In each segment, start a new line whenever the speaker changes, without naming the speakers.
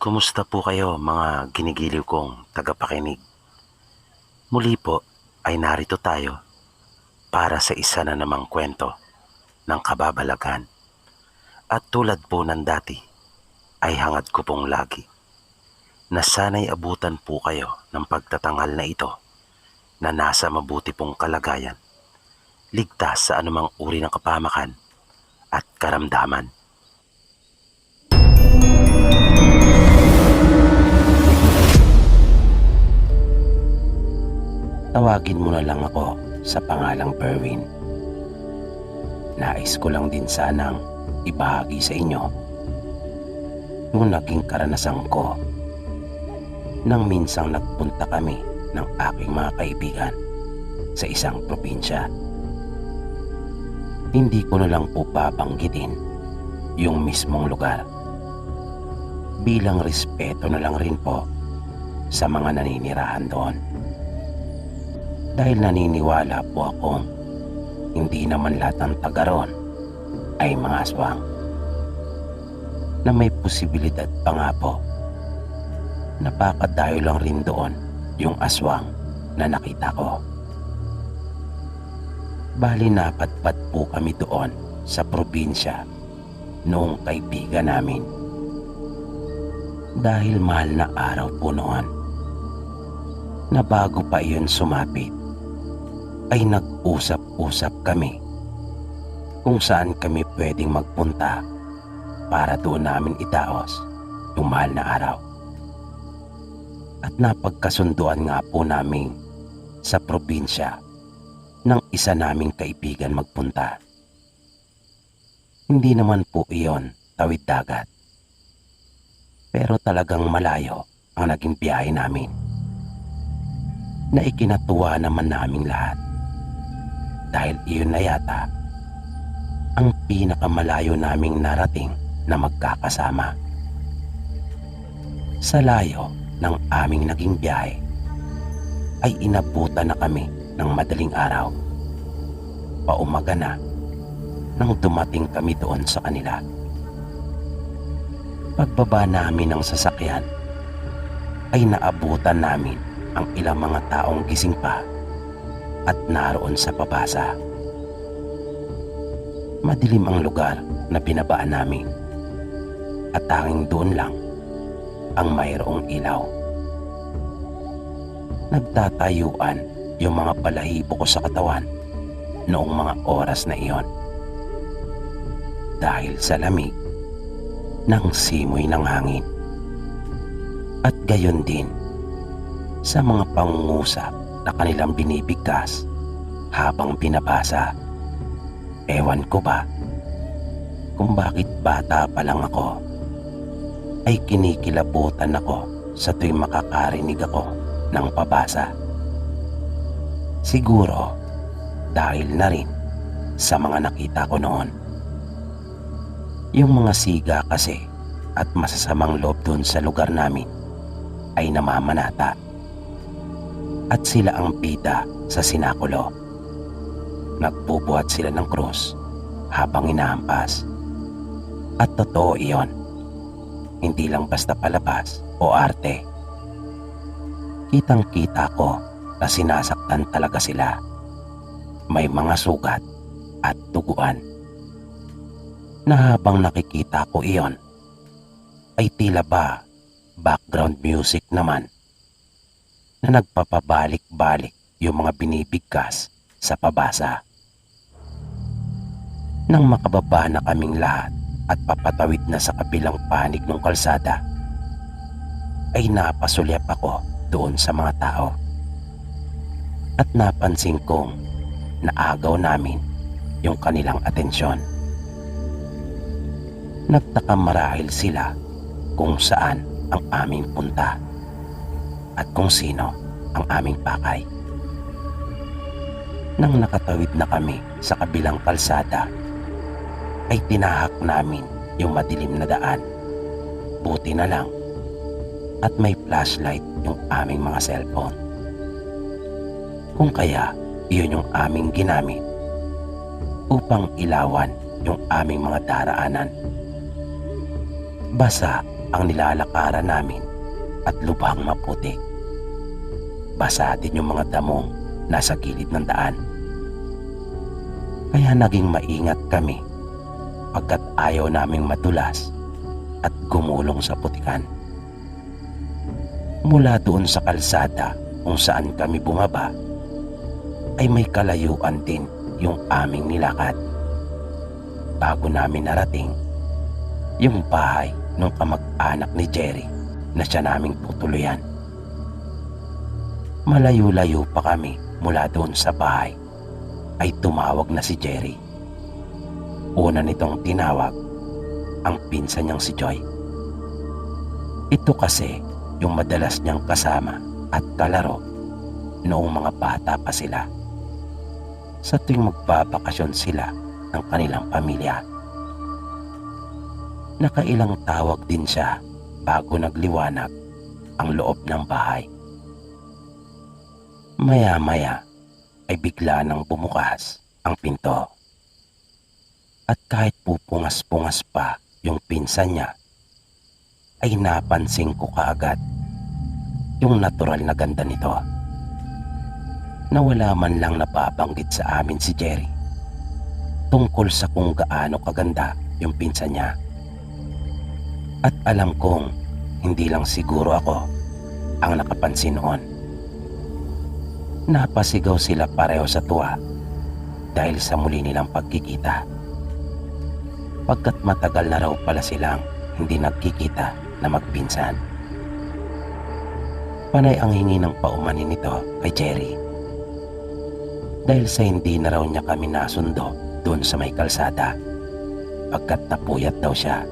Kumusta po kayo mga ginigiliw kong tagapakinig? Muli po ay narito tayo para sa isa na namang kwento ng kababalagan. At tulad po ng dati ay hangad ko pong lagi na sana'y abutan po kayo ng pagtatanghal na ito na nasa mabuti pong kalagayan, ligtas sa anumang uri ng kapamakan at karamdaman. Tawagin mo na lang ako sa pangalang Berwin. Nais ko lang din sanang ibahagi sa inyo yung naging karanasan ko nang minsang nagpunta kami ng aking mga kaibigan sa isang probinsya. Hindi ko na lang po babanggitin yung mismong lugar bilang respeto na lang rin po sa mga naninirahan doon. Dahil naniniwala po akong hindi naman lahat ng taga roon ay mga aswang, na may posibilidad pa nga po napakadayo lang rin doon yung aswang na nakita ko. Bali napadpad po kami doon sa probinsya noong kaibigan namin. Dahil mahal na araw po noon, na bago pa iyon sumapit ay nag-usap-usap kami kung saan kami pwedeng magpunta para doon namin itaos yung mahal na araw. At napagkasunduan nga po namin sa probinsya ng isa naming kaibigan magpunta. Hindi naman po iyon tawid dagat, pero talagang malayo ang naging biyahe namin, na ikinatuwa naman naming lahat dahil iyon na yata ang pinakamalayo naming narating na magkakasama. Sa layo ng aming naging biyahe ay inabutan na kami ng madaling araw. Paumaga na nang dumating kami doon sa kanila. Pagbaba namin ng sasakyan ay naabutan namin ang ilang mga taong gising pa at naroon sa pabasa. Madilim ang lugar na binabaan namin at tanging doon lang ang mayroong ilaw. Nagtatayuan yung mga balahibo ko sa katawan noong mga oras na iyon dahil sa lamig ng simoy ng hangin, at gayon din sa mga pangungusap na kanilang binibigkas habang binabasa. Ewan ko ba kung bakit bata pa lang ako ay kinikilabutan ako sa tuwing makakarinig ako ng pabasa. Siguro dahil na rin sa mga nakita ko noon. Yung mga siga kasi at masasamang loob doon sa lugar namin ay namamanata, at sila ang bida sa sinakulo. Nagbubuhat sila ng krus habang inahampas. At totoo iyon, hindi lang basta palabas o arte. Kitang-kita ko na sinasaktan talaga sila. May mga sugat at duguan, na habang nakikita ko iyon ay tila ba background music naman na nagpapabalik-balik yung mga binibigkas sa pabasa. Nang makababa na kaming lahat at papatawid na sa kabilang panig ng kalsada, ay napasulyap ako doon sa mga tao at napansin kong naagaw namin yung kanilang atensyon. Nagtaka marahil sila kung saan ang aming punta at kung sino ang aming pakay. Nang nakatawid na kami sa kabilang kalsada, ay tinahak namin yung madilim na daan. Buti na lang at may flashlight yung aming mga cellphone. Kung kaya iyon yung aming ginamit upang ilawan yung aming mga daraanan. Basa ang nilalakaran namin at lubhang maputi. Basa din yung mga damong nasa gilid ng daan. Kaya naging maingat kami pagkat ayaw naming madulas at gumulong sa putikan. Mula doon sa kalsada kung saan kami bumaba ay may kalayuan din yung aming nilakad bago namin narating yung bahay ng kamag-anak ni Jerry na siya naming tutuluyan. Malayo-layo pa kami mula doon sa bahay ay tumawag na si Jerry. Una nitong tinawag ang pinsan niyang si Joy. Ito kasi yung madalas niyang kasama at kalaro noong mga bata pa sila sa tuwing magbabakasyon sila ng kanilang pamilya. Nakailang tawag din siya bago nagliwanag ang loob ng bahay. Maya-maya ay bigla nang bumukas ang pinto. At kahit pupungas-pungas pa yung pinsan niya, ay napansin ko kaagad yung natural na ganda nito. Na wala man lang napabanggit sa amin si Jerry tungkol sa kung gaano kaganda yung pinsan niya. At alam kong hindi lang siguro ako ang nakapansin noon. Napasigaw sila pareho sa tuwa dahil sa muli nilang pagkikita. Pagkat matagal na raw pala silang hindi nagkikita na magpinsan. Panay ang hingi ng paumanin nito kay Jerry dahil sa hindi na raw niya kami nasundo doon sa may kalsada pagkat napuyat daw siya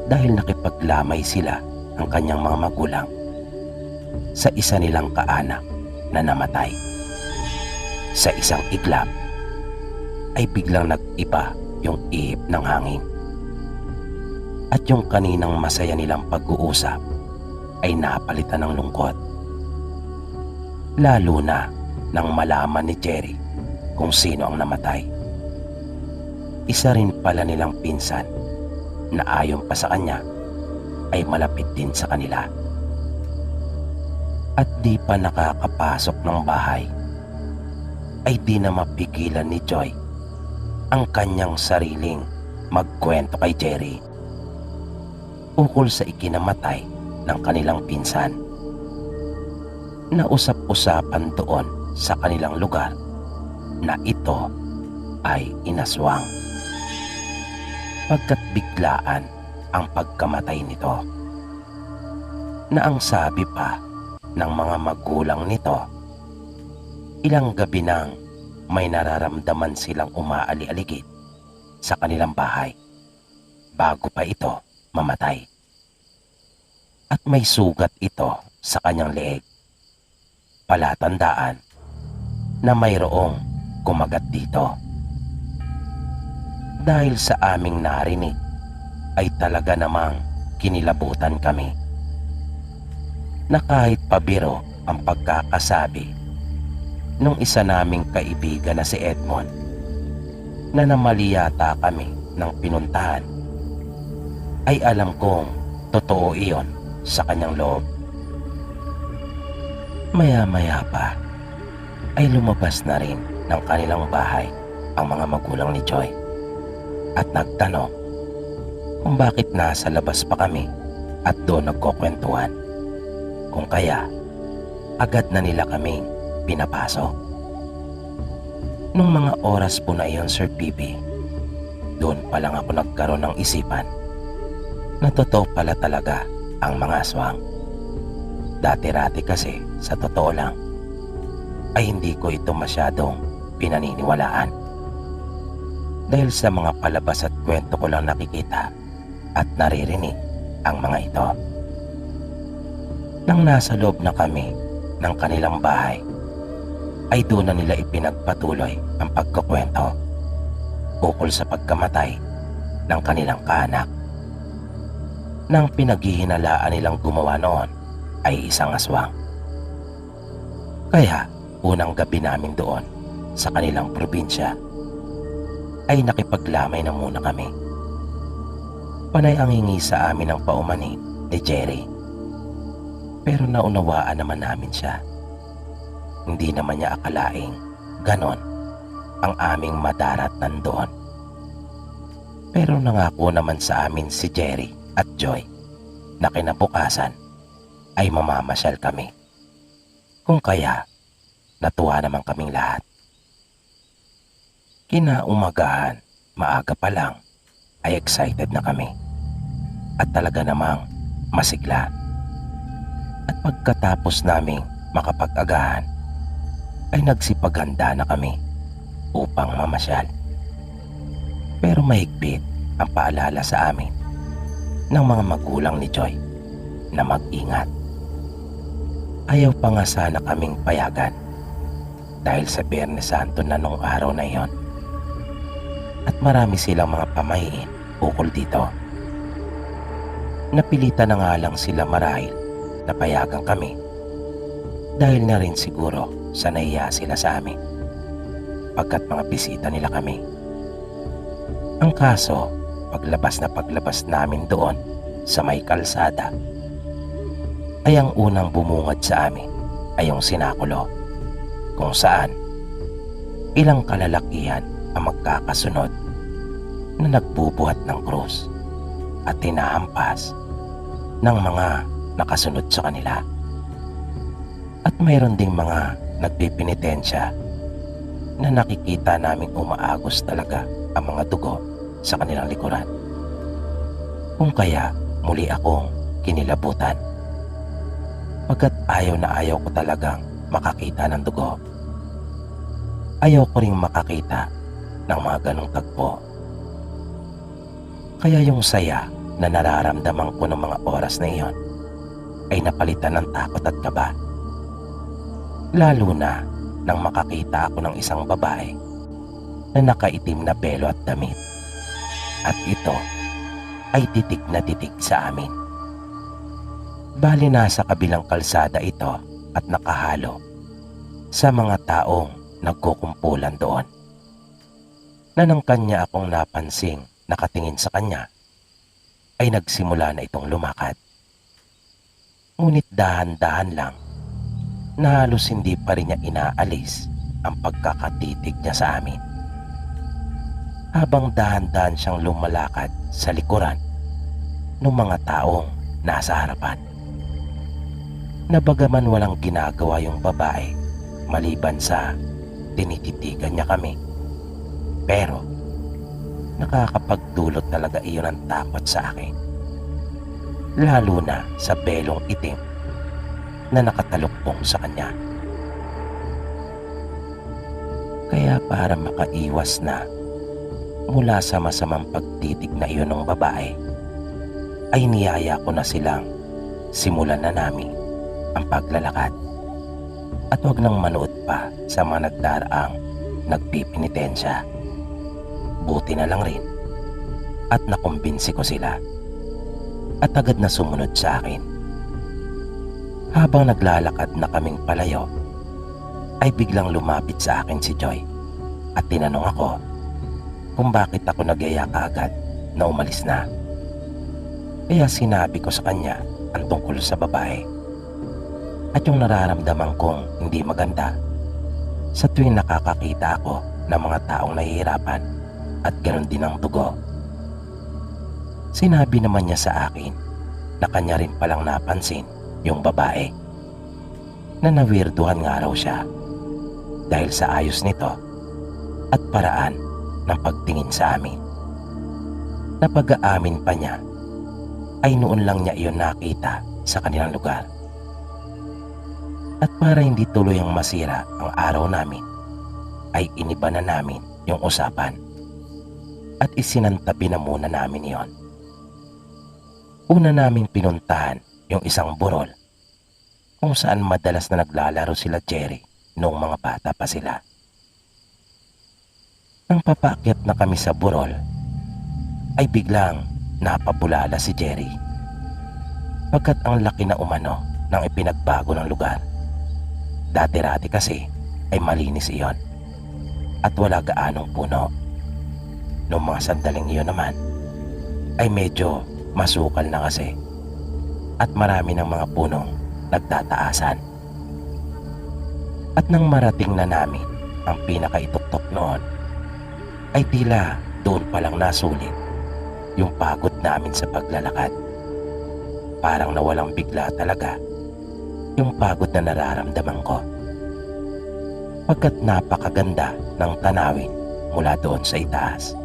dahil nakipaglamay sila ang kanyang mga magulang sa isa nilang kaanak na namatay. Sa isang iglap ay biglang nag-iba yung ihip ng hangin at yung kaninang masaya nilang pag-uusap ay napalitan ng lungkot. Lalo na nang malaman ni Jerry kung sino ang namatay. Isa rin pala nilang pinsan na ayon pa sa kanya ay malapit din sa kanila. At di pa nakakapasok ng bahay ay di na mapigilan ni Joy ang kanyang sariling magkwento kay Jerry ukol sa ikinamatay ng kanilang pinsan. Nausap-usapan doon sa kanilang lugar na ito ay inaswang pagkat biglaan ang pagkamatay nito, na ang sabi pa ng mga magulang nito, ilang gabi nang may nararamdaman silang umaali-aligid sa kanilang bahay bago pa ito mamatay. At may sugat ito sa kanyang leeg, palatandaan na mayroong kumagat dito. Dahil sa aming narinig ay talaga namang kinilabutan kami na kahit pabiro ang pagkakasabi nung isa naming kaibigan na si Edmond na namali yata kami ng pinuntahan, ay alam kong totoo iyon sa kanyang loob. Maya-maya pa ay lumabas na rin ng kanilang bahay ang mga magulang ni Joy at nagtanong kung bakit nasa labas pa kami at doon nagkukwentuhan, kung kaya agad na nila kaming pinapasok. Nung mga oras po na iyon, Sir Pipi, doon pa lang ako nagkaroon ng isipan na totoo pala talaga ang mga aswang. Dati-rati kasi, sa totoo lang, ay hindi ko ito masyadong pinaniniwalaan. Dahil sa mga palabas at kwento ko lang nakikita at naririnig ang mga ito. Nang nasa loob na kami ng kanilang bahay, ay doon na nila ipinagpatuloy ang pagkukwento ukol sa pagkamatay ng kanilang kaanak. Nang pinaghihinalaan nilang gumawa noon ay isang aswang. Kaya unang gabi namin doon sa kanilang probinsya ay nakipaglamay na muna kami. Panay ang hingi sa amin ng paumanhin ni Jerry. Pero naunawaan naman namin siya. Hindi naman niya akalaing ganon ang aming madarat nandoon. Pero nangako naman sa amin si Jerry at Joy na kinabukasan ay mamamasyal kami. Kung kaya, natuwa naman kaming lahat. Kinaumagahan, maaga pa lang, ay excited na kami. At talaga namang masigla. At pagkatapos naming makapag-agahan, ay nagsipaghanda na kami upang mamasyal. Pero mahigpit ang paalala sa amin ng mga magulang ni Joy na mag-ingat. Ayaw pa nga sana kaming payagan dahil sa Biyernes Santo na nung araw na iyon. At marami silang mga pamahiin ukol dito. Napilitan na nga lang sila marahil na payagan kami dahil na rin siguro sa nahiya sila sa amin pagkat mga bisita nila kami. Ang kaso, paglabas namin doon sa may kalsada, ay ang unang bumungad sa amin ay yung sinakulo kung saan ilang kalalakihan ang magkakasunod na nagbubuhat ng krus at tinahampas ng mga nakasunod sa kanila. At mayroon ding mga nagpipinitensya na nakikita naming umaagos talaga ang mga dugo sa kanilang likuran. Kung kaya muli akong kinilabutan pagkat ayaw na ayaw ko talagang makakita ng dugo. Ayaw ko ring makakita ng mga ganong tagpo. Kaya yung saya na nararamdaman ko ng mga oras na iyon ay napalitan ng takot at kaba. Lalo na nang makakita ako ng isang babae na nakaitim na pelo at damit. At ito ay titig na titig sa amin. Bali nasa kabilang kalsada ito at nakahalo sa mga taong nagkukumpulan doon. Na nang kanya akong napansing nakatingin sa kanya, ay nagsimula na itong lumakad. Ngunit dahan-dahan lang, na halos hindi pa rin niya inaalis ang pagkakatitig niya sa amin. Habang dahan-dahan siyang lumalakad sa likuran ng mga taong nasa harapan. Nabagaman walang ginagawa yung babae maliban sa tinititigan niya kami. Pero nakakapagdulot talaga iyon ng takot sa akin. Lalo na sa belong itim na nakatalukbong sa kanya. Kaya para makaiwas na mula sa masamang pagtitig na iyon ng babae, ay niyaya ko na silang simulan na namin ang paglalakad. At huwag nang manood pa sa mga nagdaraang nagpipinitensya. Buti na lang rin at nakumbinsi ko sila at agad na sumunod sa akin. Habang naglalakad na kaming palayo, ay biglang lumapit sa akin si Joy at tinanong ako kung bakit ako nagyaya kaagad na umalis na. Kaya sinabi ko sa kanya ang tungkol sa babae at yung nararamdaman kong hindi maganda sa tuwing nakakakita ako ng mga taong nahihirapan at ganoon din ang dugo. Sinabi naman niya sa akin na kanya rin palang napansin yung babae na nawirduhan nga raw siya dahil sa ayos nito at paraan ng pagtingin sa amin. Napag-aamin pa niya ay noon lang niya iyon nakita sa kanilang lugar. At para hindi tuloy ang masira ang araw namin, ay iniba na namin yung usapan at isinantabi na muna namin iyon. Una naming pinuntahan yung isang burol kung saan madalas na naglalaro sila Jerry noong mga bata pa sila. Nang papaakyat na kami sa burol, ay biglang napabulala si Jerry pagkat ang laki na umano ng ipinagbago ng lugar. Dati-rati kasi ay malinis iyon at wala gaanong puno. Noong mga sandaling iyon naman ay medyo masukal na kasi at marami ng mga punong nagtataasan. At nang marating na namin ang pinakaituktok noon, ay tila doon palang nasulit yung pagod namin sa paglalakad. Parang nawalang bigla talaga yung pagod na nararamdaman ko. Pagkat napakaganda ng tanawin mula doon sa itaas.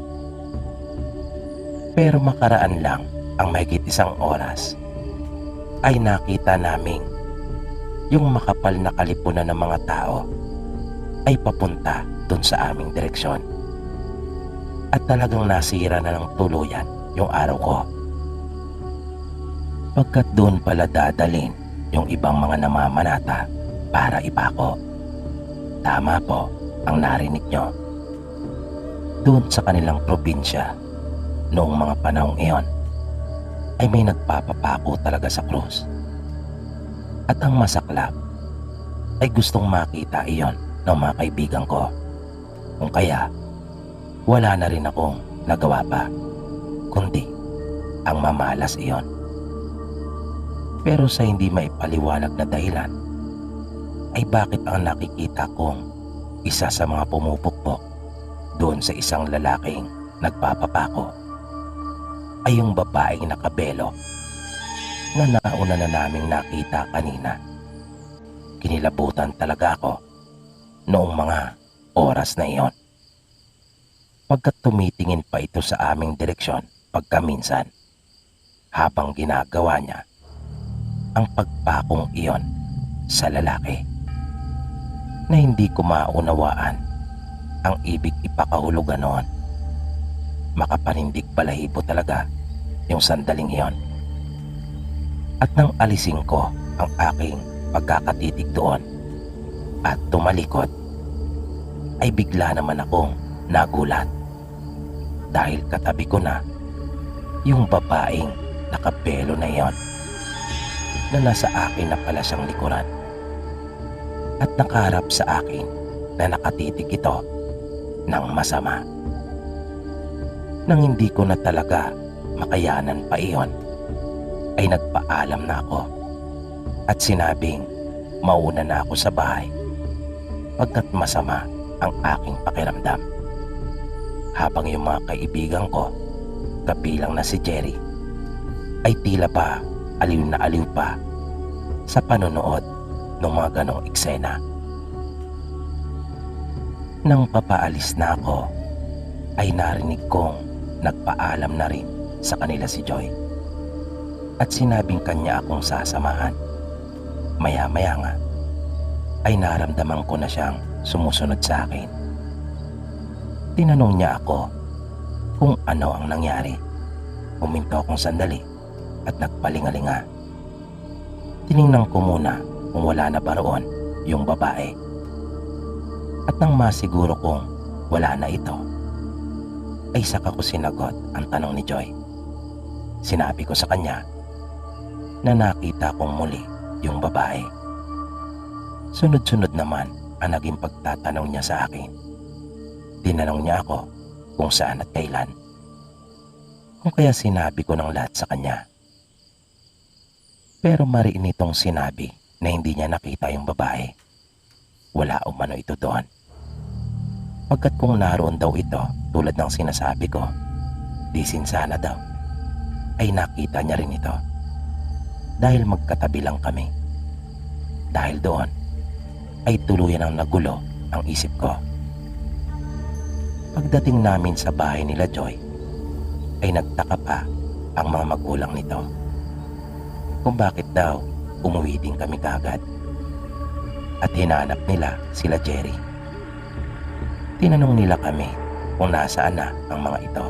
Pero makaraan lang ang mahigit isang oras ay nakita naming yung makapal na kalipunan ng mga tao ay papunta doon sa aming direksyon. At talagang nasira na ng tuluyan yung araw ko. Pagkat doon pala dadalin yung ibang mga namamanata para ipako. Tama po ang narinig nyo. Doon sa kanilang probinsya, noong mga panahong iyon, ay may nagpapapako talaga sa krus. At ang masaklap ay gustong makita iyon ng mga kaibigan ko. Kung kaya, wala na rin akong nagawa pa, kundi ang mamalas iyon. Pero sa hindi maipaliwanag na dahilan, ay bakit ang nakikita kong isa sa mga pumupukpok doon sa isang lalaking nagpapapako ay yung babaeng nakabelo na nauna na naming nakita kanina. Kinilabutan talaga ako noong mga oras na iyon. Pagkat tumitingin pa ito sa aming direksyon pagkaminsan habang ginagawa niya ang pagpakong iyon sa lalaki na hindi ko maunawaan ang ibig ipakahulugan noon. Makapanindig balahibo talaga yung sandaling iyon. At nang alisin ko ang aking pagkakatitig doon at tumalikod, ay bigla naman akong nagulat dahil katabi ko na yung babaeng nakapelo na iyon na nasa akin na pala siyang likuran at nakaharap sa akin na nakatitig ito ng masama. Nang hindi ko na talaga makayanan pa iyon, ay nagpaalam na ako at sinabing mauna na ako sa bahay pagkat masama ang aking pakiramdam. Habang yung mga kaibigan ko, kabilang na si Jerry, ay tila ba aliw na aliw pa sa panonood ng mga ganong eksena. Nang papaalis na ako, ay narinig kong nagpaalam na rin sa kanila si Joy at sinabing kanya akong sasamahan. Maya-maya nga ay naramdaman ko na siyang sumusunod sa akin. Tinanong niya ako kung ano ang nangyari. Huminto akong sandali at nagpalingalinga. Tiningnan ko muna kung wala na ba roon yung babae. At nang masiguro kong wala na ito, ay saka ko sinagot ang tanong ni Joy. Sinabi ko sa kanya na nakita kong muli yung babae. Sunod-sunod naman ang naging pagtatanong niya sa akin. Tinanong niya ako kung saan at kailan. Kung kaya sinabi ko ng lahat sa kanya. Pero mariin itong sinabi na hindi niya nakita yung babae. Wala umano ito doon. Pagkat kung naroon daw ito tulad ng sinasabi ko, di sinsana daw, ay nakita niya rin ito. Dahil magkatabi lang kami. Dahil doon, ay tuluyan ang nagulo ang isip ko. Pagdating namin sa bahay nila Joy, ay nagtaka pa ang mga magulang nito kung bakit daw umuwi din kami kagad. At hinanap nila sila Jerry. Tinanong nila kami kung nasaan na ang mga ito.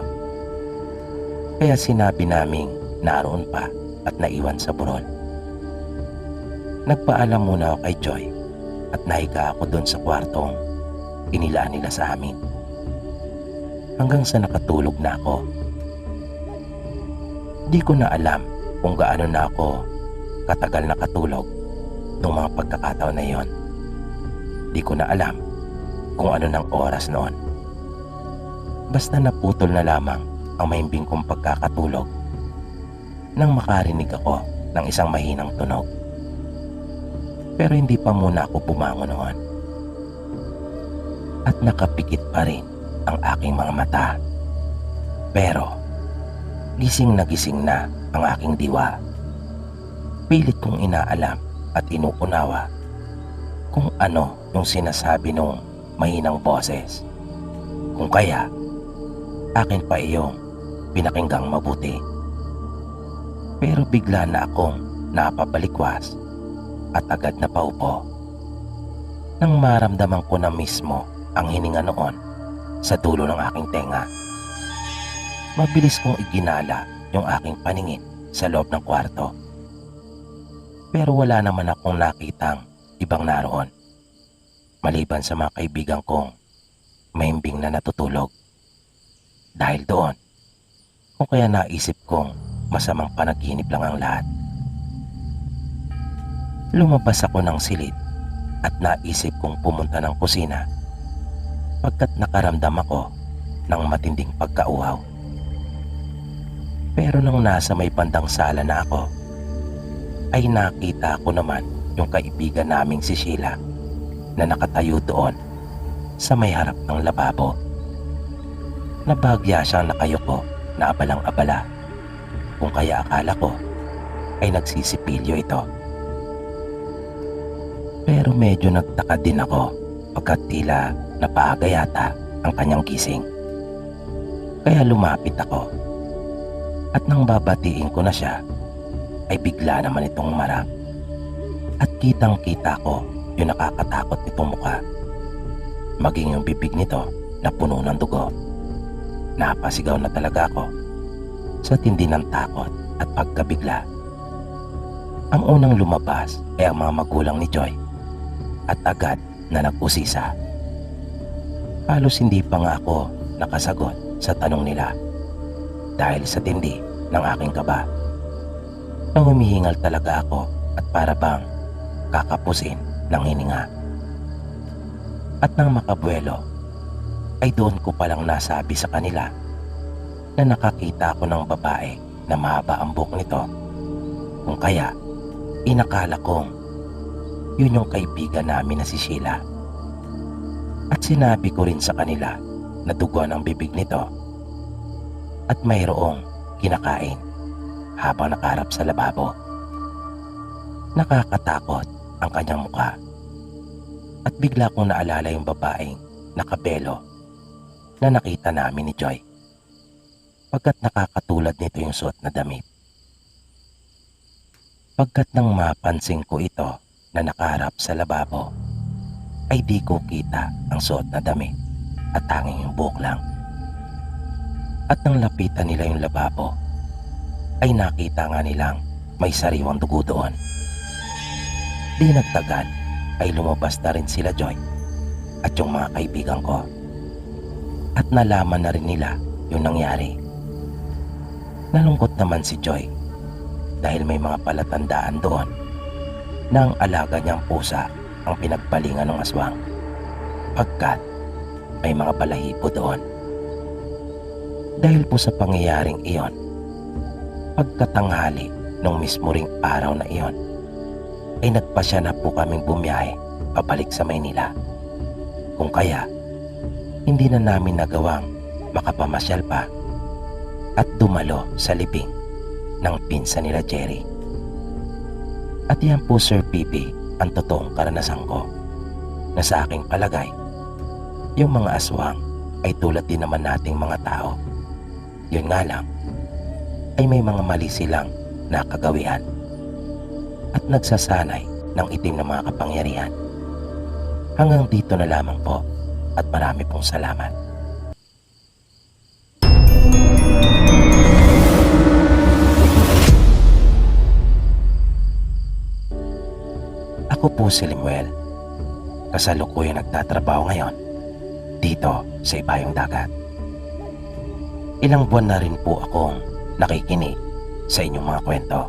Kaya sinabi naming naroon pa at naiwan sa burol. Nagpaalam muna ako kay Joy at nahiga ako doon sa kwartong inilaan nila sa amin. Hanggang sa nakatulog na ako. Di ko na alam kung gaano na ako katagal nakatulog noong mga pagkakataon na iyon. Di ko na alam kung ano ng oras noon. Basta naputol na lamang ang mahimbing kong pagkakatulog nang makarinig ako ng isang mahinang tunog. Pero hindi pa muna ako bumangon noon. At nakapikit pa rin ang aking mga mata. Pero gising na ang aking diwa. Pilit kong inaalam at inuunawa kung ano yung sinasabi nung mahinang boses. Kung kaya, akin pa iyong pinakinggang mabuti. Pero bigla na akong napabalikwas at agad na paupo nang maramdaman ko na mismo ang hininga noon sa dulo ng aking tenga. Mabilis kong iginala yung aking paningin sa loob ng kwarto. Pero wala naman akong nakitang ibang naroon, maliban sa mga kaibigan kong mahimbing na natutulog. Dahil doon, kung kaya naisip kong masamang panaginip lang ang lahat. Lumabas ako ng silid at naisip kong pumunta ng kusina pagkat nakaramdam ako ng matinding pagkauhaw. Pero nang nasa may bandang sala na ako, ay nakita ko naman yung kaibigan naming si Sheila na nakatayo doon sa may harap ng lababo. Nabagya siyang nakayuko na abalang-abala, kung kaya akala ko ay nagsisipilyo ito. Pero medyo nagtaka din ako pagkat tila napaaga yata ang kanyang gising. Kaya lumapit ako at nang babatiin ko na siya ay bigla naman itong marap at kitang-kita ko yung nakakatakot nitong mukha, maging yung bibig nito na puno ng dugo. Napasigaw na talaga ako sa tindi ng takot at pagkabigla. Ang unang lumabas ay ang mga magulang ni Joy at agad na nag-usisa. Halos hindi pa nga ako nakasagot sa tanong nila dahil sa tindi ng aking kaba. Nang humihingal talaga ako at para bang kakapusin ng hininga. At nang makabuelo, ay doon ko palang nasabi sa kanila na nakakita ako ng babae na mahaba ang buhok nito. Kung kaya, inakala kong yun yung kaibigan namin na si Sheila. At sinabi ko rin sa kanila na duguan ang bibig nito at mayroong kinakain habang nakaharap sa lababo. Nakakatakot ang kanyang mukha at bigla kong naalala yung babaeng nakabelo na nakita namin ni Joy pagkat nakakatulad nito yung suot na damit. Pagkat nang mapansin ko ito na nakaharap sa lababo ay di ko kita ang suot na damit at tanging yung buhok lang. At nang lapitan nila yung lababo ay nakita nga nilang may sariwang dugo doon. Di nagtagal ay lumabas na rin sila Joy at yung mga kaibigan ko. At nalaman na rin nila yung nangyari. Nalungkot naman si Joy dahil may mga palatandaan doon na ang alaga niyang pusa ang pinagbalingan ng aswang pagkat may mga balahibo doon. Dahil po sa pangyayaring iyon, pagkatanghali nung mismo ring araw na iyon, ay nagpasya na po kaming bumiyahe pabalik sa Maynila. Kung kaya, hindi na namin nagawang makapamasyal pa at dumalo sa libing ng pinsan nila Jerry. At yan po Sir Pipi ang totoong karanasan ko na sa aking palagay, yung mga aswang ay tulad din naman nating mga tao. Yun nga lang, ay may mga mali silang nakagawian at nagsasanay ng itim na mga kapangyarihan. Hanggang dito na lamang po at marami pong salamat. Ako po si Limuel. Kasalukuyang nagtatrabaho ngayon dito sa Ibayong Dagat. Ilang buwan na rin po akong nakikinig sa inyong mga kwento.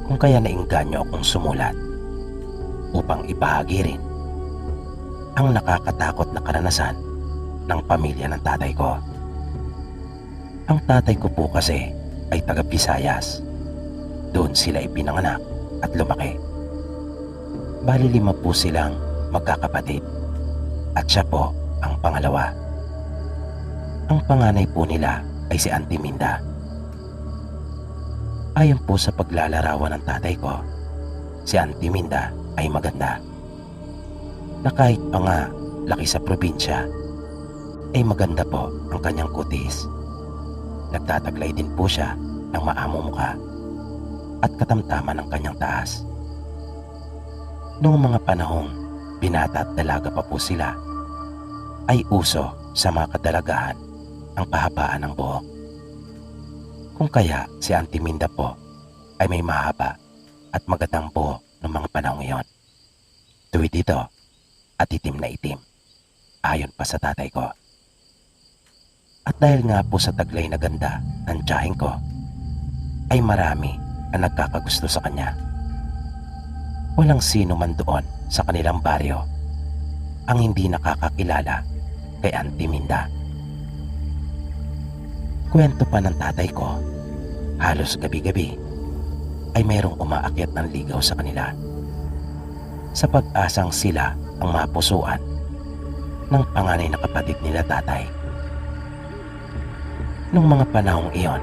Kung kaya nainganyo akong sumulat upang ibahagi rin ang nakakatakot na karanasan ng pamilya ng tatay ko. Ang tatay ko po kasi ay taga Visayas. Doon sila ipinanganak at lumaki. Bali 5 po silang magkakapatid at siya po ang pangalawa. Ang panganay po nila ay si Auntie Minda. Ayon po sa paglalarawan ng tatay ko, si Auntie Minda ay maganda. Na kahit pa nga laki sa probinsya, ay maganda po ang kanyang kutis. Nagtataglay din po siya ng maamong mukha at katamtaman ng kanyang taas. Noong mga panahong binata at dalaga pa po sila, ay uso sa mga kadalagahan ang pahabaan ng buhok. Kung kaya si Auntie Minda po ay may mahaba at magandang buhok ng mga panahong iyon. Tuwid ito at itim na itim, ayon pa sa tatay ko. At dahil nga po sa taglay na ganda ng tiyahing ko, ay marami ang nagkakagusto sa kanya. Walang sino man doon sa kanilang baryo ang hindi nakakakilala kay Auntie Minda. Kwento pa ng tatay ko, halos gabi-gabi ay mayroong umaakyat ng ligaw sa kanila, sa pag-asang sila ang mapusuan ng panganay na kapatid nila tatay. Nung mga panahong iyon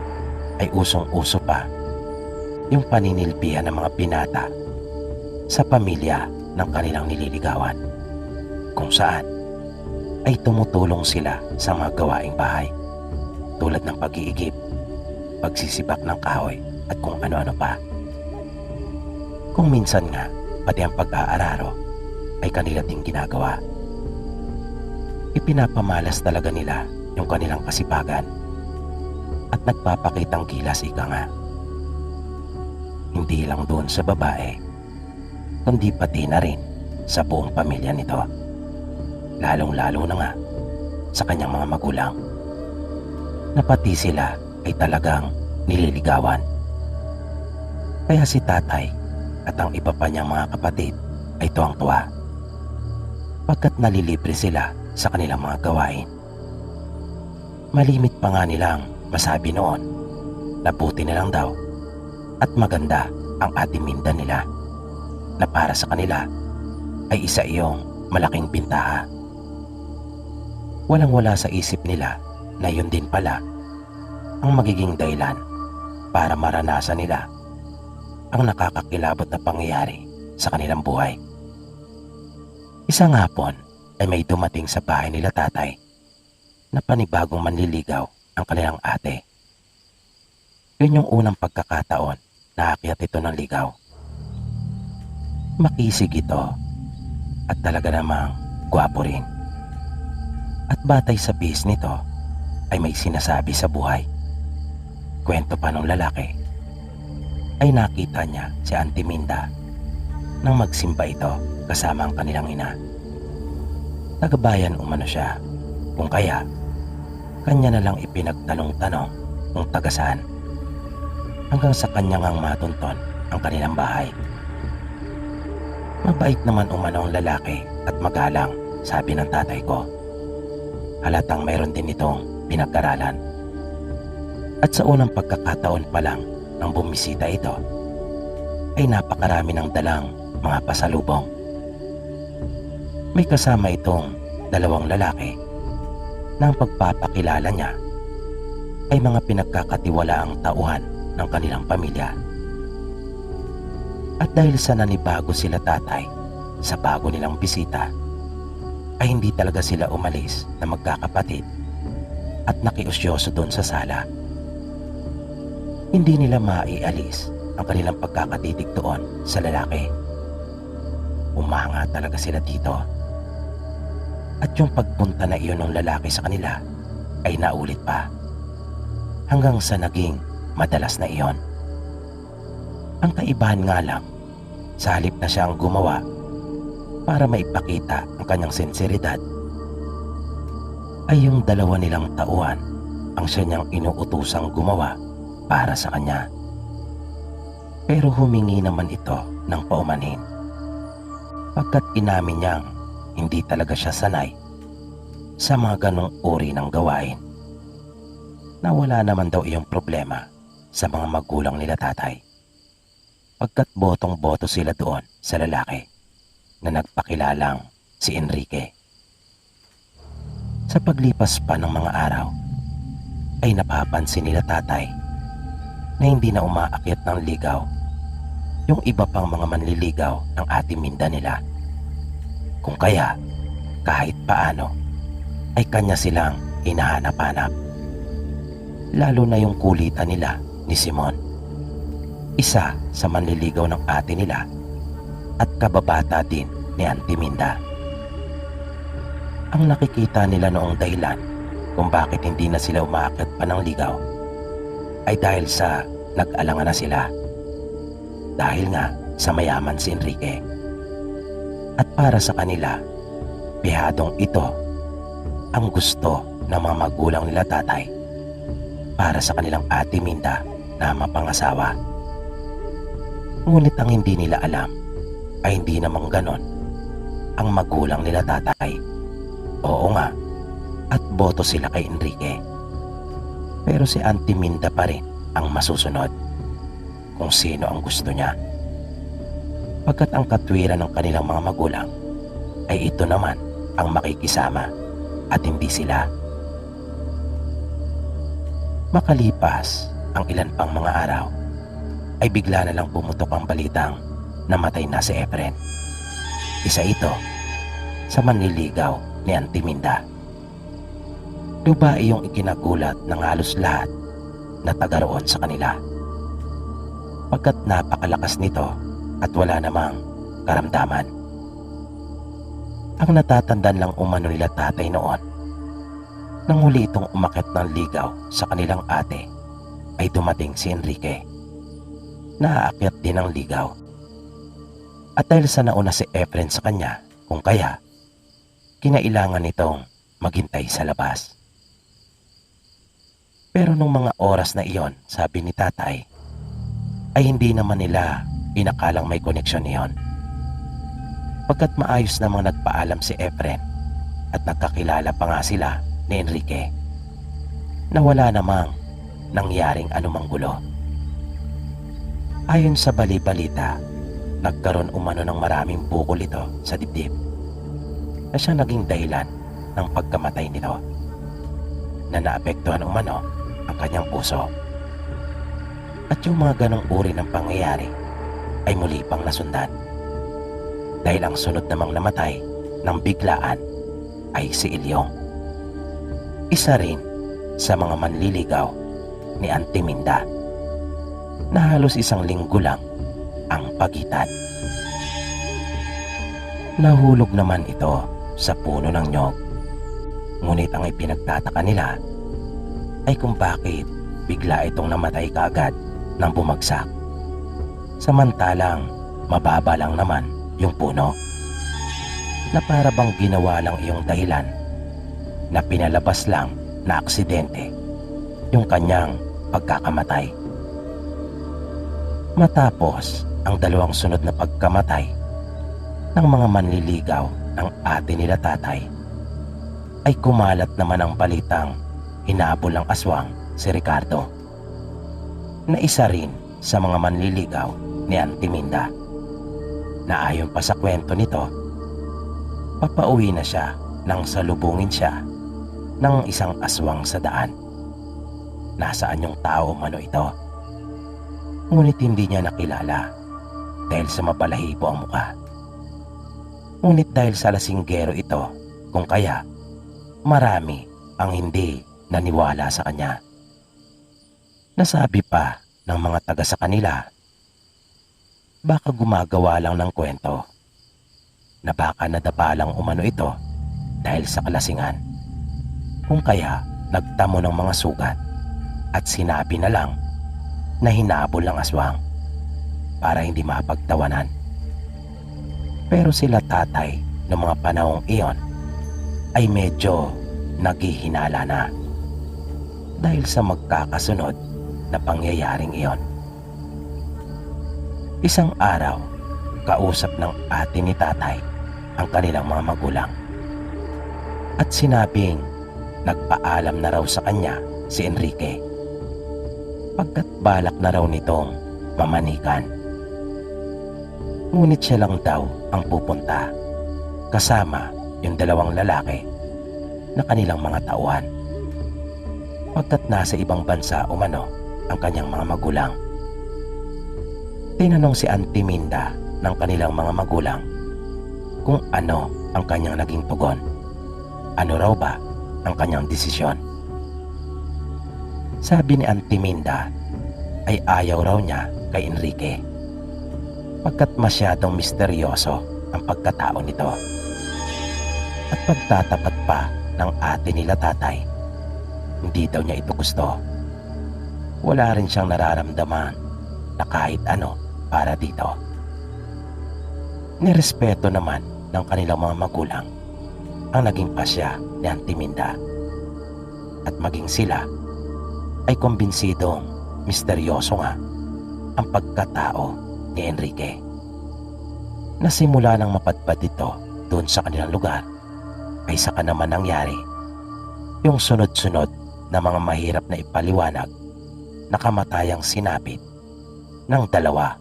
ay usong-uso pa yung paninilbihan ng mga binata sa pamilya ng kanilang nililigawan, kung saan ay tumutulong sila sa mga gawaing bahay tulad ng pag-iigib, pagsisibak ng kahoy at kung ano-ano pa. Kung minsan nga pati ang pag-aararo ay kanila ding ginagawa. Ipinapamalas talaga nila yung kanilang kasipagan at nagpapakitang gilas, ika nga. Hindi lang doon sa babae, kundi pati na rin sa buong pamilya nito, lalong-lalo na nga sa kanyang mga magulang, na pati sila ay talagang nililigawan. Kaya si tatay at ang iba pa niyang mga kapatid ay tuwang-tuwa pagkat nalilibre sila sa kanilang mga gawain. Malimit pa nga nilang masabi noon na buti na lang daw at maganda ang Auntie Minda nila, na para sa kanila ay isa iyong malaking bintaha. Walang-wala sa isip nila na yun din pala ang magiging dahilan para maranasan nila ang nakakakilabot na pangyayari sa kanilang buhay. Isang hapon ay may dumating sa bahay nila tatay na panibagong manliligaw ang kanilang ate. Yun yung unang pagkakataon na aakyat ito ng ligaw. Makisig ito at talaga namang gwapo rin. At batay sa bihis nito ay may sinasabi sa buhay. Kwento pa nung lalaki ay nakita niya si Auntie Minda nang magsimba ito kasama ang kanilang ina. Tagabayan umano siya, kung kaya kanya na lang ipinagtanong-tanong kung taga saan, hanggang sa kanya ngang matunton ang kanilang bahay. Mabait naman umano ang lalaki at magalang, sabi ng tatay ko. Halatang mayroon din itong pinag-aralan. At sa unang pagkakataon pa lang nang bumisita ito, ay napakarami ng dalang mga pasalubong. May kasama itong 2 lalaki na ang pagpapakilala niya ay mga pinagkakatiwalaang tauhan ng kanilang pamilya. At dahil sa nanibago sila tatay sa bago nilang bisita, ay hindi talaga sila umalis na magkakapatid at nakiusyoso doon sa sala. Hindi nila maialis ang kanilang pagkakatitig doon sa lalaki. Umanga talaga sila dito. At yung pagpunta na iyon ng lalaki sa kanila ay naulit pa, hanggang sa naging madalas na iyon. Ang kaibahan nga lang, sa halip na siya ang gumawa para maipakita ang kanyang sinseridad, ay yung 2 nilang tauhan ang siya niyang inuutusang gumawa para sa kanya. Pero humingi naman ito ng paumanhin, pagkat inamin niyang hindi talaga siya sanay sa mga ganong uri ng gawain, na wala naman daw iyong problema sa mga magulang nila tatay. Pagkat botong-boto sila doon sa lalaki na nagpakilalang si Enrique. Sa paglipas pa ng mga araw, ay napapansin nila tatay na hindi na umaakyat ng ligaw yung iba pang mga manliligaw ng Ate Minda nila. Kung kaya, kahit paano, ay kanya silang hinahanap-hanap. Lalo na yung kulitan nila ni Simon, isa sa manliligaw ng ate nila at kababata din ni Auntie Minda. Ang nakikita nila noong dahilan kung bakit hindi na sila umaakyat pa ng ligaw ay dahil sa nag-alangan na sila. Dahil nga sa mayaman si Enrique. At para sa kanila, pihadong ito ang gusto ng mga magulang nila tatay para sa kanilang Ate Minda na mapangasawa. Ngunit ang hindi nila alam ay hindi namang ganon ang magulang nila tatay. Oo nga, at boto sila kay Enrique. Pero si Auntie Minda pa rin ang masusunod kung sino ang gusto niya. Pagkat ang katwiran ng kanilang mga magulang ay ito naman ang makikisama at hindi sila. Makalipas ang ilan pang mga araw ay bigla na lang pumutok ang balitang namatay na si Efren. Isa ito sa manliligaw ni Auntie Minda. Lubai yung ikinagulat ng halos lahat na taga roon sa kanila. Pagkat napakalakas nito at wala namang karamdaman. Ang natatandaan lang umano nila tatay noon, nang huli itong umakyat ng ligaw sa kanilang ate, ay dumating si Enrique. Naaakyat din ang ligaw. At dahil sa nauna si Efren sa kanya, kung kaya, kinailangan nitong maghintay sa labas. Pero nung mga oras na iyon, sabi ni tatay, ay hindi naman nila inakalang may koneksyon niyon. Pagkat maayos namang nagpaalam si Efren at nagkakilala pa nga sila ni Enrique na wala namang nangyaring anumang gulo. Ayon sa bali-balita, nagkaroon umano ng maraming bukol ito sa dibdib na siya naging dahilan ng pagkamatay nito, na naapektuhan umano ang kanyang puso. At yung mga ganong uri ng pangyayari ay muli pang nasundan, dahil ang sunod namang namatay ng biglaan ay si Ilyong, isa rin sa mga manliligaw ni Auntie Minda, na halos isang linggo lang ang pagitan. Nahulog naman ito sa puno ng nyog, ngunit ang ipinagtataka nila ay kung bakit bigla itong namatay kaagad nang bumagsak, samantalang mababa lang naman yung puno, na para bang ginawa lang iyong dahilan na pinalabas lang na aksidente yung kanyang pagkakamatay. Matapos ang dalawang sunod na pagkamatay ng mga manliligaw ng ate nila tatay, ay kumalat naman ang balitang hinabol ng aswang si Ricardo, na isa rin sa mga manliligaw ni Auntie Minda, na ayon pa sa kwento nito, papauwi na siya nang salubungin siya ng isang aswang sa daan. Nasaan yung tao mano ito? Ngunit hindi niya nakilala dahil sa mabalahibo ang muka. Ngunit dahil sa lasinggero ito, kung kaya marami ang hindi naniwala sa kanya. Nasabi pa ng mga taga sa kanila, baka gumagawa lang ng kwento, na baka nadapa lang umano ito dahil sa kalasingan, kung kaya nagtamo ng mga sugat at sinabi na lang na hinabol ng aswang para hindi mapagtawanan. Pero sila tatay ng mga panahong iyon ay medyo naghihinala na dahil sa magkakasunod na pangyayaring iyon. Isang araw, kausap ng ate ni tatay ang kanilang mga magulang at sinabing nagpaalam na raw sa kanya si Enrique pagkat balak na raw nitong mamanikan. Ngunit siya lang daw ang pupunta kasama yung dalawang lalaki na kanilang mga tauhan, pagkat nasa ibang bansa umano ang kanyang mga magulang. Tinanong si Auntie Minda ng kanilang mga magulang kung ano ang kanyang naging tugon. Ano raw ba ang kanyang desisyon? Sabi ni Auntie Minda ay ayaw raw niya kay Enrique, pagkat masyadong misteryoso ang pagkatao nito. At pagtatapat pa ng ate nila tatay, hindi daw niya ito gusto. Wala rin siyang nararamdaman na kahit ano para dito. Nirespeto naman ng kanilang mga magulang ang naging pasya ni Auntie Minda, at maging sila ay kumbinsidong misteryoso nga ang pagkatao ni Enrique. Nasimula nang mapadpad ito doon sa kanilang lugar, ay saka naman nangyari yung sunod-sunod na mga mahirap na ipaliwanag na kamatayang sinapit ng dalawa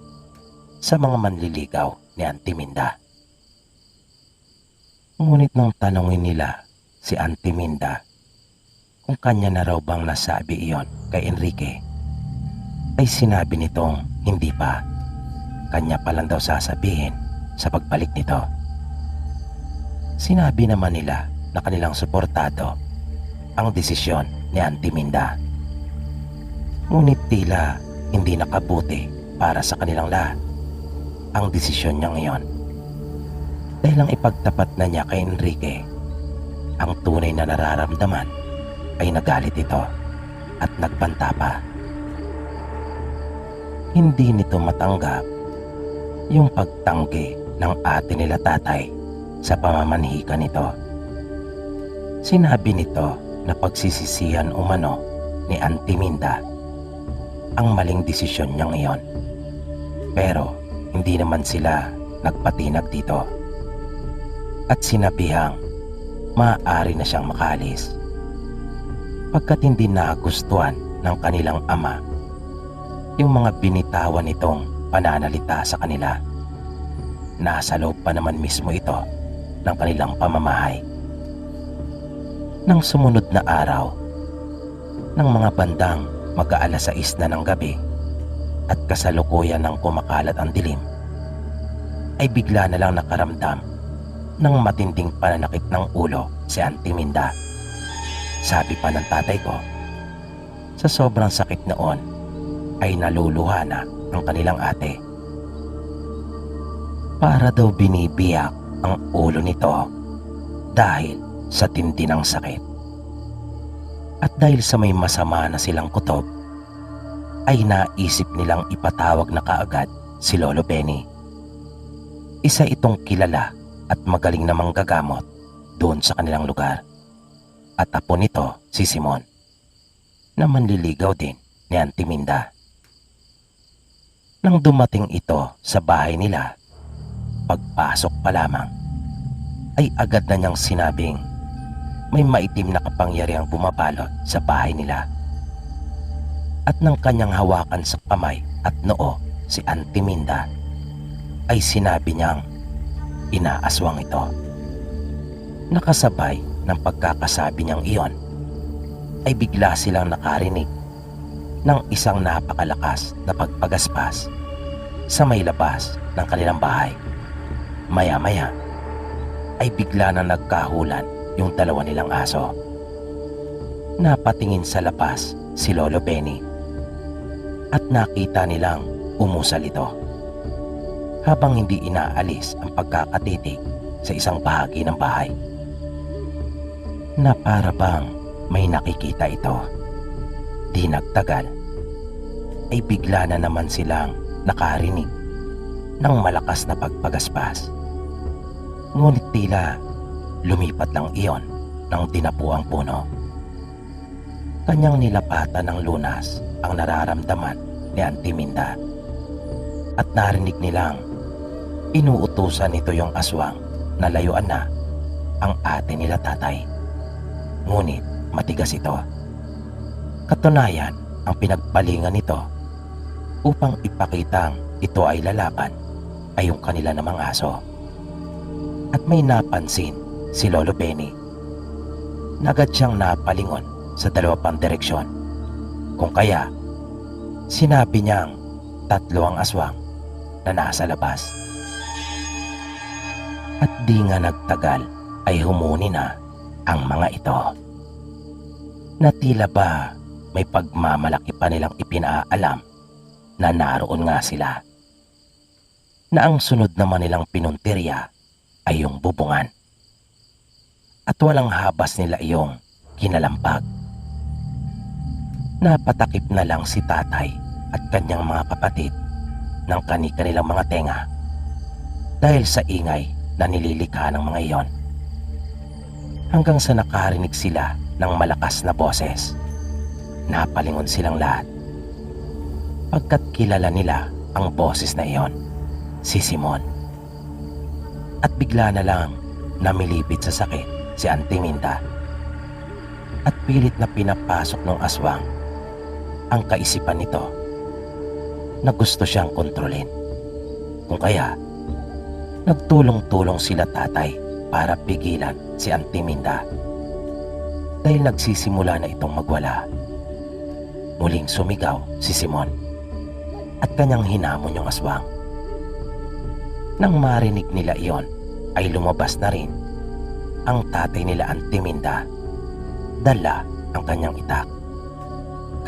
sa mga manliligaw ni Auntie Minda. Ngunit nang tanongin nila si Auntie Minda kung kanya na raw bang nasabi iyon kay Enrique, ay sinabi nitong hindi pa. Kanya pa lang daw sasabihin sa pagbalik nito. Sinabi naman nila na kanilang suportado ang desisyon ni Auntie Minda. Ngunit tila hindi nakabuti para sa kanilang lahat ang desisyon niya ngayon, dahil ang ipagtapat na niya kay Enrique ang tunay na nararamdaman, ay nagalit ito at nagbanta pa. Hindi nito matanggap yung pagtanggi ng ate nila tatay sa pamamanhikan nito. Sinabi nito na pagsisisihan umano ni Auntie Minda ang maling desisyon niya ngayon, pero hindi naman sila nagpatinag dito at sinabihang maaari na siyang makaalis, pagkat hindi nagustuhan ng kanilang ama yung mga binitawan nitong pananalita sa kanila. Nasa loob pa naman mismo ito ng kanilang pamamahay. Nang sumunod na araw, ng mga bandang mag-aalas 6 na ng gabi at kasalukuyan ng kumakalat ang dilim, ay bigla na lang nakaramdam ng matinding pananakit ng ulo si Auntie Minda. Sabi pa ng tatay ko, sa sobrang sakit noon ay naluluha na ang kanilang ate. Para daw binibiyak ang ulo nito dahil sa tindi ng sakit. At dahil sa may masama na silang kutob, ay naisip nilang ipatawag na kaagad si Lolo Benny. Isa itong kilala at magaling na manggagamot doon sa kanilang lugar. At apo nito si Simon, na manliligaw din ni Auntie Minda. Nang dumating ito sa bahay nila, pagpasok pa lamang ay agad na niyang sinabing may maitim na kapangyarihang bumabalot sa bahay nila. At nang kanyang hawakan sa kamay at noo si Auntie Minda, ay sinabi niyang inaaswang ito. Nakasabay ng pagkakasabi niyang iyon, ay bigla silang nakarinig ng isang napakalakas na pagpagaspas sa may labas ng kanilang bahay. Maya-maya ay bigla na nagkahulan yung dalawa nilang aso. Napatingin sa labas si Lolo Benny at nakita nilang umusal ito, habang hindi inaalis ang pagkakatitig sa isang bahagi ng bahay, na para bang may nakikita ito. Di nagtagal ay bigla na naman silang nakarinig ng malakas na pagpagaspas. Ngunit tila lumipat lang iyon ng dinapuang puno. Kanyang nilapatan ng lunas ang nararamdaman ni Auntie Minda, at narinig nilang inuutusan nito yung aswang na layuan na ang ate nila tatay. Ngunit matigas ito. Katunayan ang pinagpalingan nito upang ipakitang ito ay lalaban ay yung kanila namang aso. At may napansin si Lolo Benny. Agad siyang napalingon sa dalawa pang direksyon. Kung kaya, sinabi niyang 3 ang aswang na nasa labas. At di nga nagtagal ay humuni na ang mga ito. Na tila ba may pagmamalaki pa nilang ipinaalam na naroon nga sila. Na ang sunod naman nilang pinuntirya ay yung bubungan. At walang habas nila iyong kinalampag. Napatakip na lang si tatay at kanyang mga kapatid ng kani-kanilang mga tenga dahil sa ingay na nililikha ng mga iyon. Hanggang sa nakarinig sila ng malakas na boses. Napalingon silang lahat. Pagkat kilala nila ang boses na iyon, si Simon. At bigla na lang namilipit sa sakit si Auntie Minda. At pilit na pinapasok ng aswang ang kaisipan nito na gusto siyang kontrolin. Kung kaya, nagtulong-tulong sila tatay para pigilan si Auntie Minda. Dahil nagsisimula na itong magwala. Muling sumigaw si Simon at kanyang hinamon yung aswang. Nang marinig nila iyon ay lumabas na rin ang tatay nila Auntie Minda. Dala ang kanyang itak.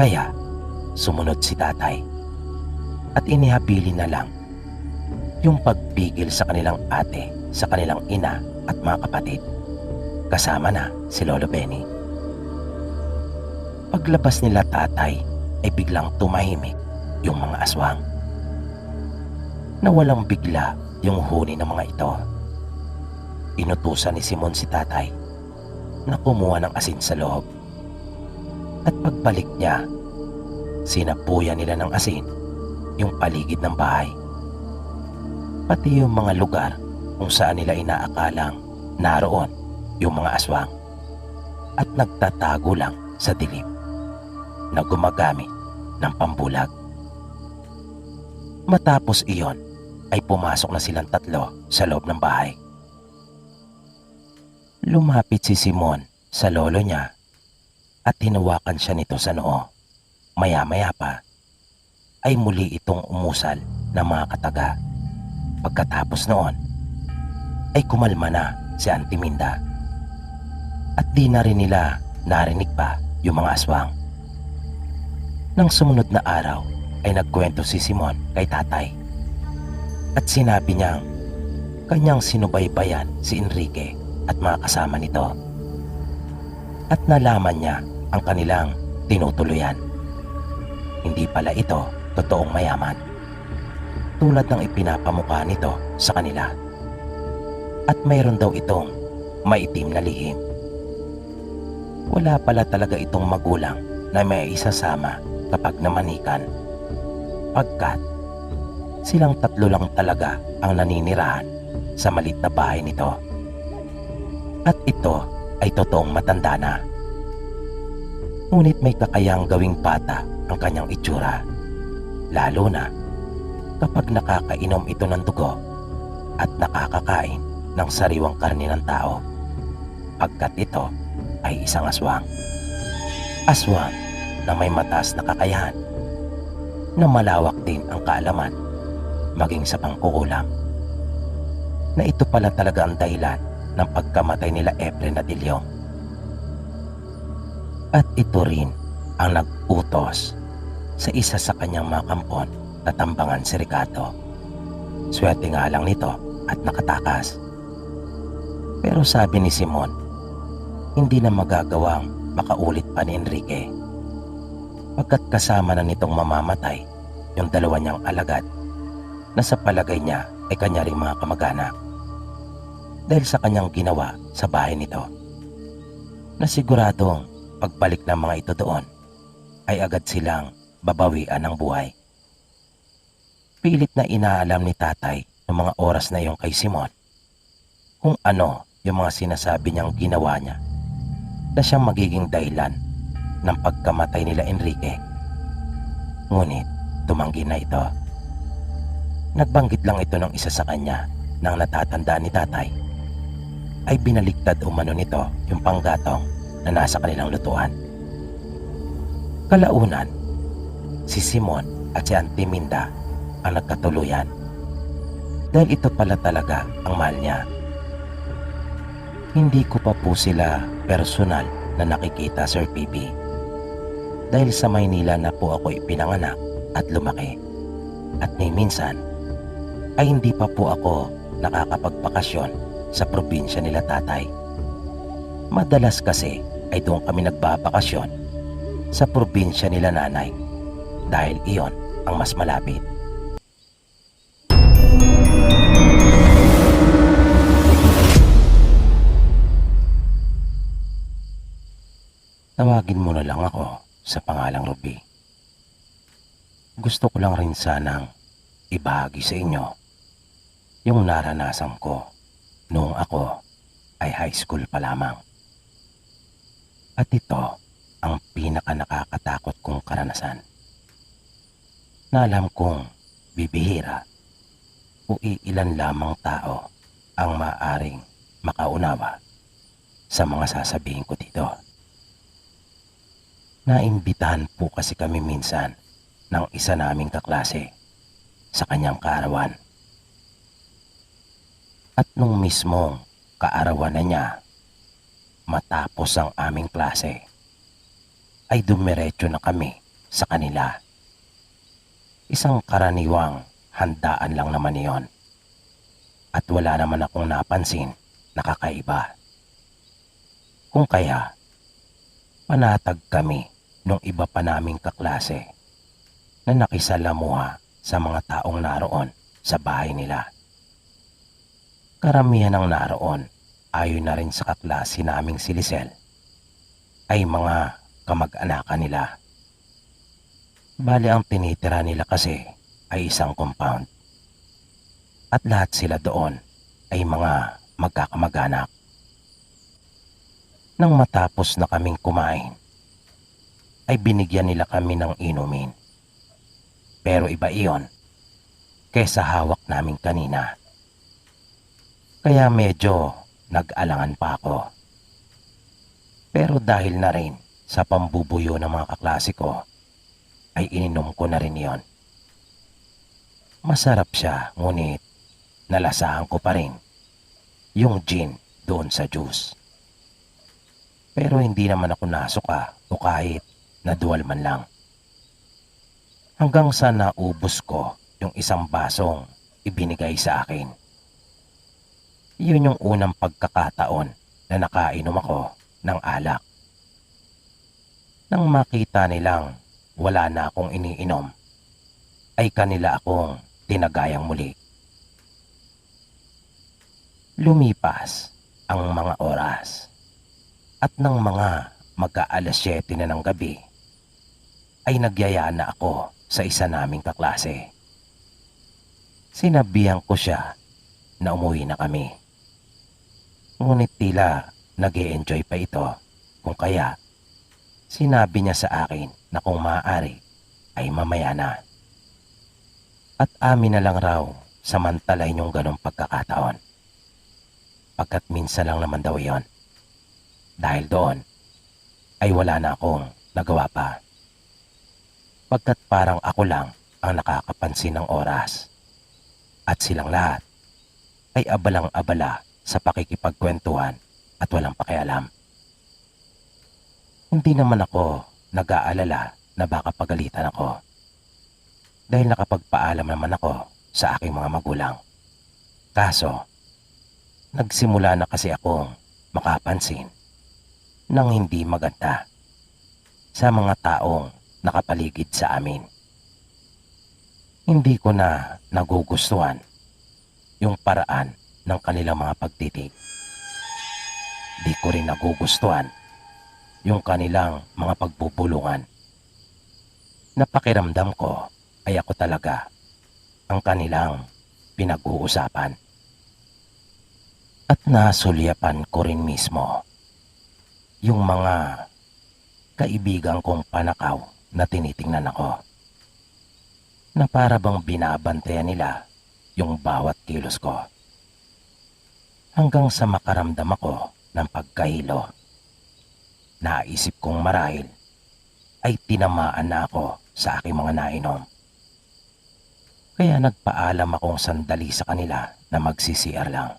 Kaya sumunod si tatay at inihabilin na lang yung pagpigil sa kanilang ate, sa kanilang ina at mga kapatid. Kasama na si Lolo Benny. Paglabas nila tatay ay biglang tumahimik yung mga aswang. Nawalang bigla yung huni ng mga ito. Inutusan ni Simon si tatay na kumuha ng asin sa loob. At pagbalik niya, sinapuyan nila ng asin yung paligid ng bahay. Pati yung mga lugar kung saan nila inaakalang naroon yung mga aswang at nagtatago lang sa dilim na gumagamit ng pambulag. Matapos iyon ay pumasok na silang 3 sa loob ng bahay. Lumapit si Simon sa lolo niya at hinawakan siya nito sa noo. Maya-maya pa ay muli itong umusal ng mga kataga. Pagkatapos noon ay kumalma na si Auntie Minda at di na rin nila narinig pa yung mga aswang. Nang sumunod na araw ay nagkwento si Simon kay tatay at sinabi niyang kanyang sinubaybayan si Enrique at mga kasama nito at nalaman niya ang kanilang tinutuluyan. Hindi pala ito totoong mayaman tulad ng ipinapamukha nito sa kanila at mayroon daw itong maitim na lihim. Wala pala talaga itong magulang na may isasama kapag namanikan, pagkat silang 3 lang talaga ang naninirahan sa maliit na bahay nito. At ito ay totoong matanda na. Ngunit may kakayang gawing bata ang kanyang itsura, lalo na kapag nakakainom ito ng dugo at nakakakain ng sariwang karne ng tao, pagkat ito ay isang aswang. Aswang na may mataas na kakayahan, na malawak din ang kaalaman maging sa pangkukulam. Na ito pala talaga ang dahilan ng pagkamatay nila Efren at Ilyong. At ito rin ang nag-utos sa isa sa kanyang mga kampon na tambangan si Ricardo. Swerte nga lang nito at nakatakas. Pero sabi ni Simon, hindi na magagawang makaulit pa ni Enrique. Pagkat kasama na nitong mamamatay yung 2 niyang alagad na sa palagay niya ay kanya ring mga kamag-anak dahil sa kanyang ginawa sa bahay nito, na siguradong pagbalik ng mga ito doon ay agad silang babawian ng buhay. Pilit na inaalam ni tatay ng mga oras na yung kay Simon kung ano yung mga sinasabi niyang ginawa niya na siyang magiging dahilan ng pagkamatay nila Enrique Ngunit tumanggi na ito. Nagbanggit lang ito ng isa sa kanya nang natatandaan ni tatay ay binaligtad umano nito yung panggatong na nasa kanilang lutuan. Kalaunan, si Simon at si Auntie Minda ang nagkatuluyan dahil ito pala talaga ang mahal niya. Hindi ko pa po sila personal na nakikita, Sir PB, dahil sa Maynila na po ako ipinanganak at lumaki, at ni minsan ay hindi pa po ako nakakapagbakasyon sa probinsya nila tatay. Madalas kasi ay doon kami nagbabakasyon sa probinsya nila nanay dahil iyon ang mas malapit. Tawagin mo na lang ako sa pangalang Ruby. Gusto ko lang rin sanang ibahagi sa inyo yung naranasan ko noong ako ay high school pa lamang. At ito ang pinaka nakakatakot kong karanasan na alam kong bibihira o iilan lamang tao ang maaring makaunawa sa mga sasabihin ko dito. Naimbitahan po kasi kami minsan ng isa naming kaklase sa kanyang kaarawan. At nung mismong kaarawan na niya, matapos ang aming klase, ay dumiretso na kami sa kanila. Isang karaniwang handaan lang naman iyon. At wala naman akong napansin na kakaiba. Kung kaya, panatag kami nung iba pa naming kaklase na nakisalamuha sa mga taong naroon sa bahay nila. Karamihan ng naroon, ayon na rin sa kaklase naming si Lisel, ay mga kamag-anakan nila. Bali ang tinitira nila kasi ay isang compound. At lahat sila doon ay mga magkakamag-anak. Nang matapos na kaming kumain, ay binigyan nila kami ng inumin. Pero iba iyon kaysa hawak namin kanina. Kaya medyo nag-alangan pa ako. Pero dahil na rin sa pambubuyo ng mga kaklase ko, ay ininom ko na rin iyon. Masarap siya, ngunit nalasahan ko pa rin yung gin doon sa juice. Pero hindi naman ako nasuka o kahit naduwal man lang. Hanggang sa naubos ko yung isang basong ibinigay sa akin. Yun yung unang pagkakataon na nakainom ako ng alak. Nang makita nilang wala na akong iniinom, ay kanila akong tinagayang muli. Lumipas ang mga oras at nang mga mag-aalas 7 na ng gabi, ay nagyaya na ako sa isa naming kaklase. Sinabihan ko siya na umuwi na kami. Ngunit tila nag-e-enjoy pa ito, kung kaya sinabi niya sa akin na kung maaari ay mamaya na. At amin na lang raw samantalahin yung ganong pagkakataon. Pagkat minsan lang naman daw yon. Dahil doon ay wala na akong nagawa pa. Pagkat parang ako lang ang nakakapansin ng oras. At silang lahat ay abalang-abala sa pakikipagkwentuhan at walang pakialam. Hindi naman ako nag-aalala na baka pagalitan ako. Dahil nakapagpaalam naman ako sa aking mga magulang. Kaso, nagsimula na kasi akong makapansin ng hindi maganda sa mga taong nakapaligid sa amin. Hindi ko na nagugustuhan yung paraan ng kanilang mga pagtitig. Di ko rin nagugustuhan yung kanilang mga pagbubulungan. Napakiramdam ko ay ako talaga ang kanilang pinag-uusapan. At nasulyapan ko rin mismo yung mga kaibigan kong panakaw na tinitingnan ako. na para bang binabantayan nila yung bawat kilos ko. Hanggang sa makaramdam ako ng pagkahilo. Naisip kong marahil ay tinamaan na ako sa aking mga nainom. Kaya nagpaalam akong sandali sa kanila na magsi-CR lang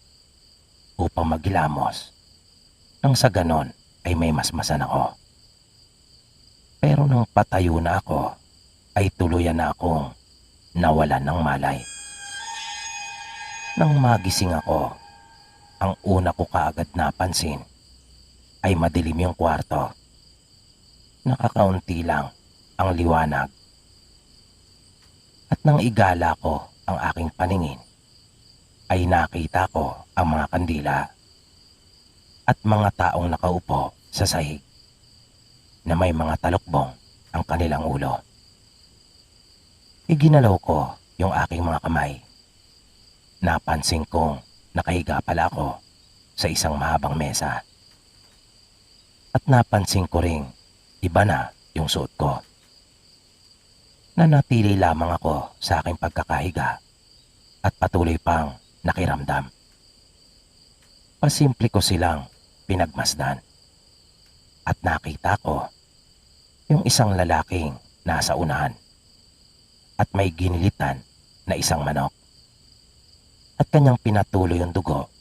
upang maghilamos. Nang sa ganon ay may masmasan ako. Pero nang patayo na ako ay tuluyan na akong nawalan ng malay. Nang magising ako, ang una ko kaagad napansin ay madilim yung kwarto. Nakakaunti lang ang liwanag. At nang igala ko ang aking paningin, ay nakita ko ang mga kandila at mga taong nakaupo sa sahig na may mga talukbong ang kanilang ulo. Iginalaw ko yung aking mga kamay. Napansin kong nakahiga pala ako sa isang mahabang mesa. At napansin ko ring iba na yung suot ko. Nanatili lamang ako sa aking pagkakahiga at patuloy pang nakiramdam. Pasimple ko silang pinagmasdan at nakita ko yung isang lalaking nasa unahan at may ginilitan na isang manok at kanyang pinatuloy yung dugo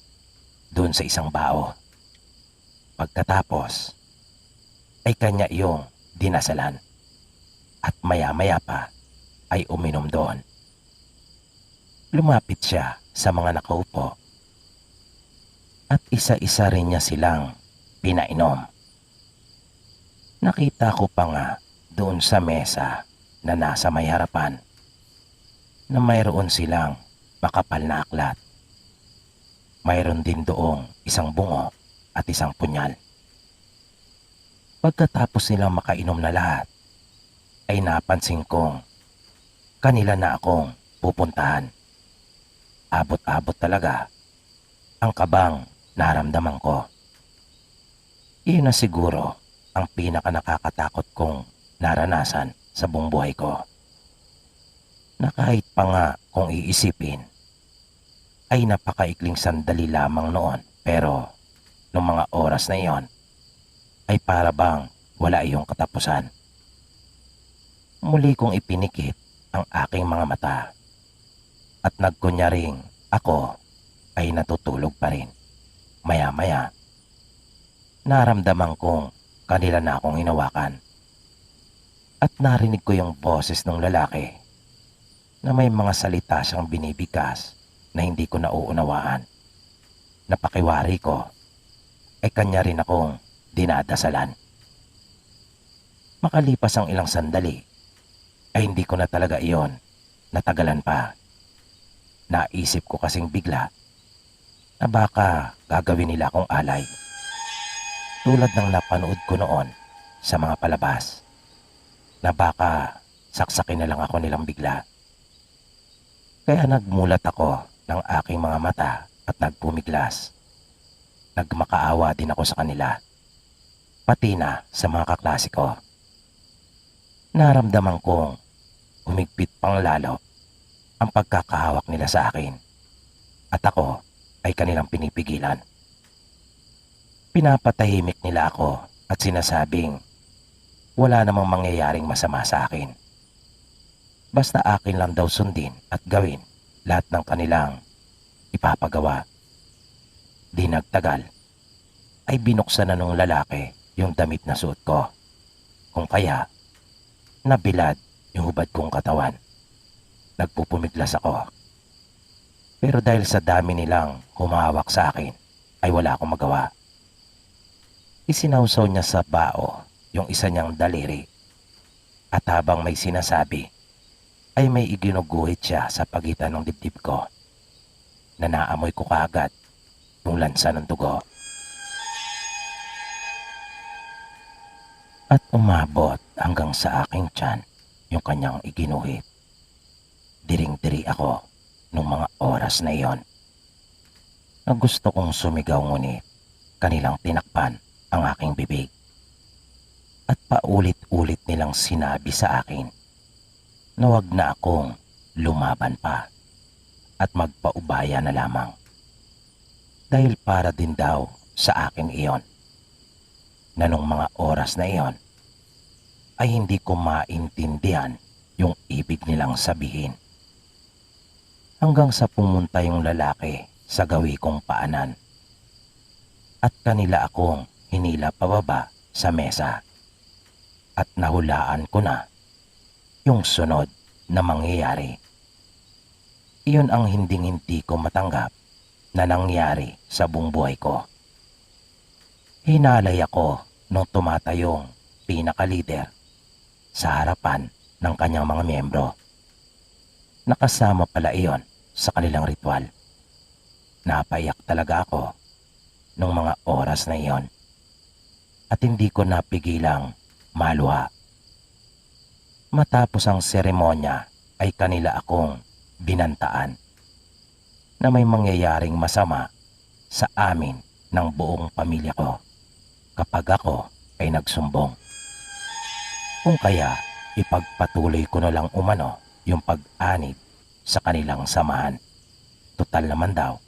doon sa isang bao. Pagkatapos ay kanya iyong dinasalan at maya-maya pa ay uminom doon. Lumapit siya sa mga nakaupo at isa-isa rin niya silang pinainom. Nakita ko pa nga doon sa mesa na nasa may harapan na mayroon silang makapal na aklat. Mayroon din doong isang bungo at isang punyal. Pagkatapos nilang makainom na lahat, ay napansin kong kanila na akong pupuntahan. Abot-abot talaga ang kabang naramdaman ko. Iyon na siguro ang pinaka nakakatakot kong naranasan sa buong buhay ko. Na kahit pa nga kung iisipin, ay napakaikling sandali lamang noon, pero nung mga oras na iyon, ay para bang wala iyong katapusan. Muli kong ipinikit ang aking mga mata at nagkunyaring ako ay natutulog pa rin. Maya-maya, naramdaman kong kanila na akong hinawakan at narinig ko yung boses ng lalaki na may mga salita siyang binibigkas na hindi ko nauunawaan. Napakiwari ko ay kanya rin akong dinadasalan. Makalipas ang ilang sandali ay hindi ko na talaga iyon natagalan pa. Naisip ko kasing bigla na baka gagawin nila akong alay, tulad ng napanood ko noon sa mga palabas, na baka saksakin na lang ako nilang bigla. Kaya nagmulat ako ng aking mga mata at nagpumiglas. Nagmakaawa din ako sa kanila, pati na sa mga kaklase ko. Naramdaman kong humigpit pang lalo ang pagkakahawak nila sa akin at ako ay kanilang pinipigilan. Pinapatahimik nila ako at sinasabing wala namang mangyayaring masama sa akin. Basta akin lang daw sundin at gawin lahat ng kanilang ipapagawa. Di nagtagal ay binuksan na nung lalaki yung damit na suot ko. Kung kaya, nabilad yung hubad kong katawan. Nagpupumiglas ako. Pero dahil sa dami nilang humahawak sa akin, ay wala akong magawa. Isinawsaw niya sa bao yung isa niyang daliri. At habang may sinasabi, ay may iginuguhit siya sa pagitan ng dibdib ko. Na naamoy ko kaagad yung lansa ng dugo. At umabot hanggang sa aking tiyan yung kanyang iginuhit. Diring-diri ako nung mga oras na iyon. Na gusto kong sumigaw ngunit kanilang tinakpan ang aking bibig. At paulit-ulit nilang sinabi sa akin na wag na akong lumaban pa at magpaubaya na lamang. Dahil para din daw sa akin iyon, na nung mga oras na iyon ay hindi ko maintindihan yung ibig nilang sabihin. Hanggang sa pumunta yung lalaki sa gawi kong paanan at kanila akong hinila pababa sa mesa at nahulaan ko na yung sunod na mangyayari. Iyon ang hindi ko matanggap na nangyari sa buong buhay ko. Hinalay ako nung tumatayong pinaka-leader sa harapan ng kanyang mga miyembro. Nakasama pala iyon sa kanilang ritual. Napaiyak talaga ako nung mga oras na iyon at hindi ko napigilang maluha. Matapos ang seremonya ay kanila akong binantaan na may mangyayaring masama sa amin ng buong pamilya ko kapag ako ay nagsumbong. Kung kaya ipagpatuloy ko na lang umano yung pag-anib sa kanilang samahan. Total naman daw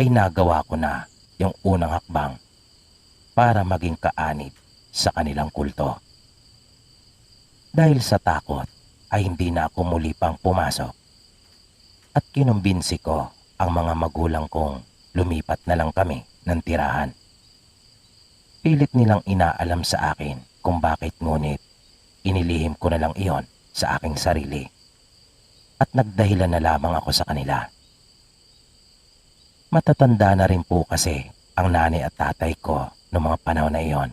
ay nagawa ko na yung unang hakbang para maging kaanib sa kanilang kulto. Dahil sa takot ay hindi na ako muli pang pumasok at kinumbinsi ko ang mga magulang kong lumipat na lang kami ng tirahan. Pilit nilang inaalam sa akin kung bakit, ngunit inilihim ko na lang iyon sa aking sarili at nagdahilan na lamang ako sa kanila. Matatanda na rin po kasi ang nanay at tatay ko noong mga panahon na iyon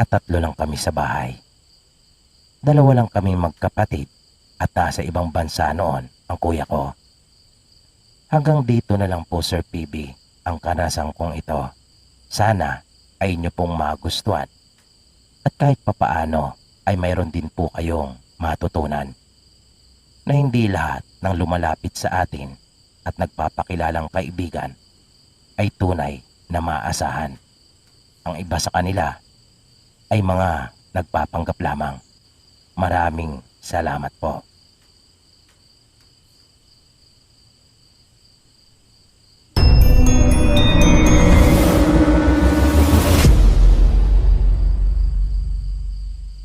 at 3 lang kami sa bahay. 2 lang kaming magkapatid at nasa ibang bansa noon ang kuya ko. Hanggang dito na lang po, Sir PB, ang karanasan kong ito. Sana ay inyo pong magustuhan at kahit papaano ay mayroon din po kayong matutunan na hindi lahat ng lumalapit sa atin at nagpapakilalang kaibigan ay tunay na maasahan. Ang iba sa kanila ay mga nagpapanggap lamang. Maraming salamat po.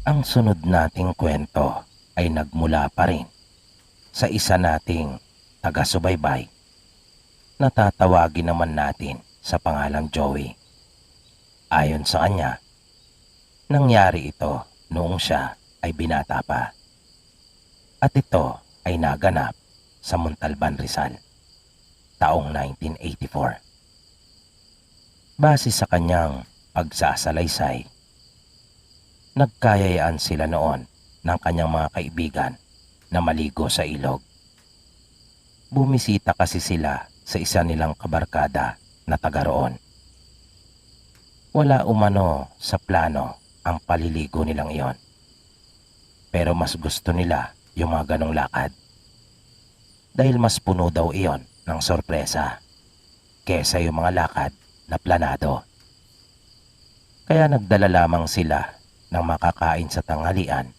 Ang sunod nating kwento ay nagmula pa rin sa isa nating taga-subaybay na tatawagin naman natin sa pangalang Joey. Ayon sa kanya, nangyari ito noong siya ay binata pa. At ito ay naganap sa Montalban, Rizal, taong 1984. Base sa kanyang pagsasalaysay, nagkayayaan sila noon ng kanyang mga kaibigan na maligo sa ilog. Bumisita kasi sila sa isa nilang kabarkada na taga roon. Wala umano sa plano ang paliligo nilang iyon. Pero mas gusto nila yung mga ganong lakad. Dahil mas puno daw iyon ng sorpresa kesa yung mga lakad na planado. Kaya nagdala lamang sila ng makakain sa tanghalian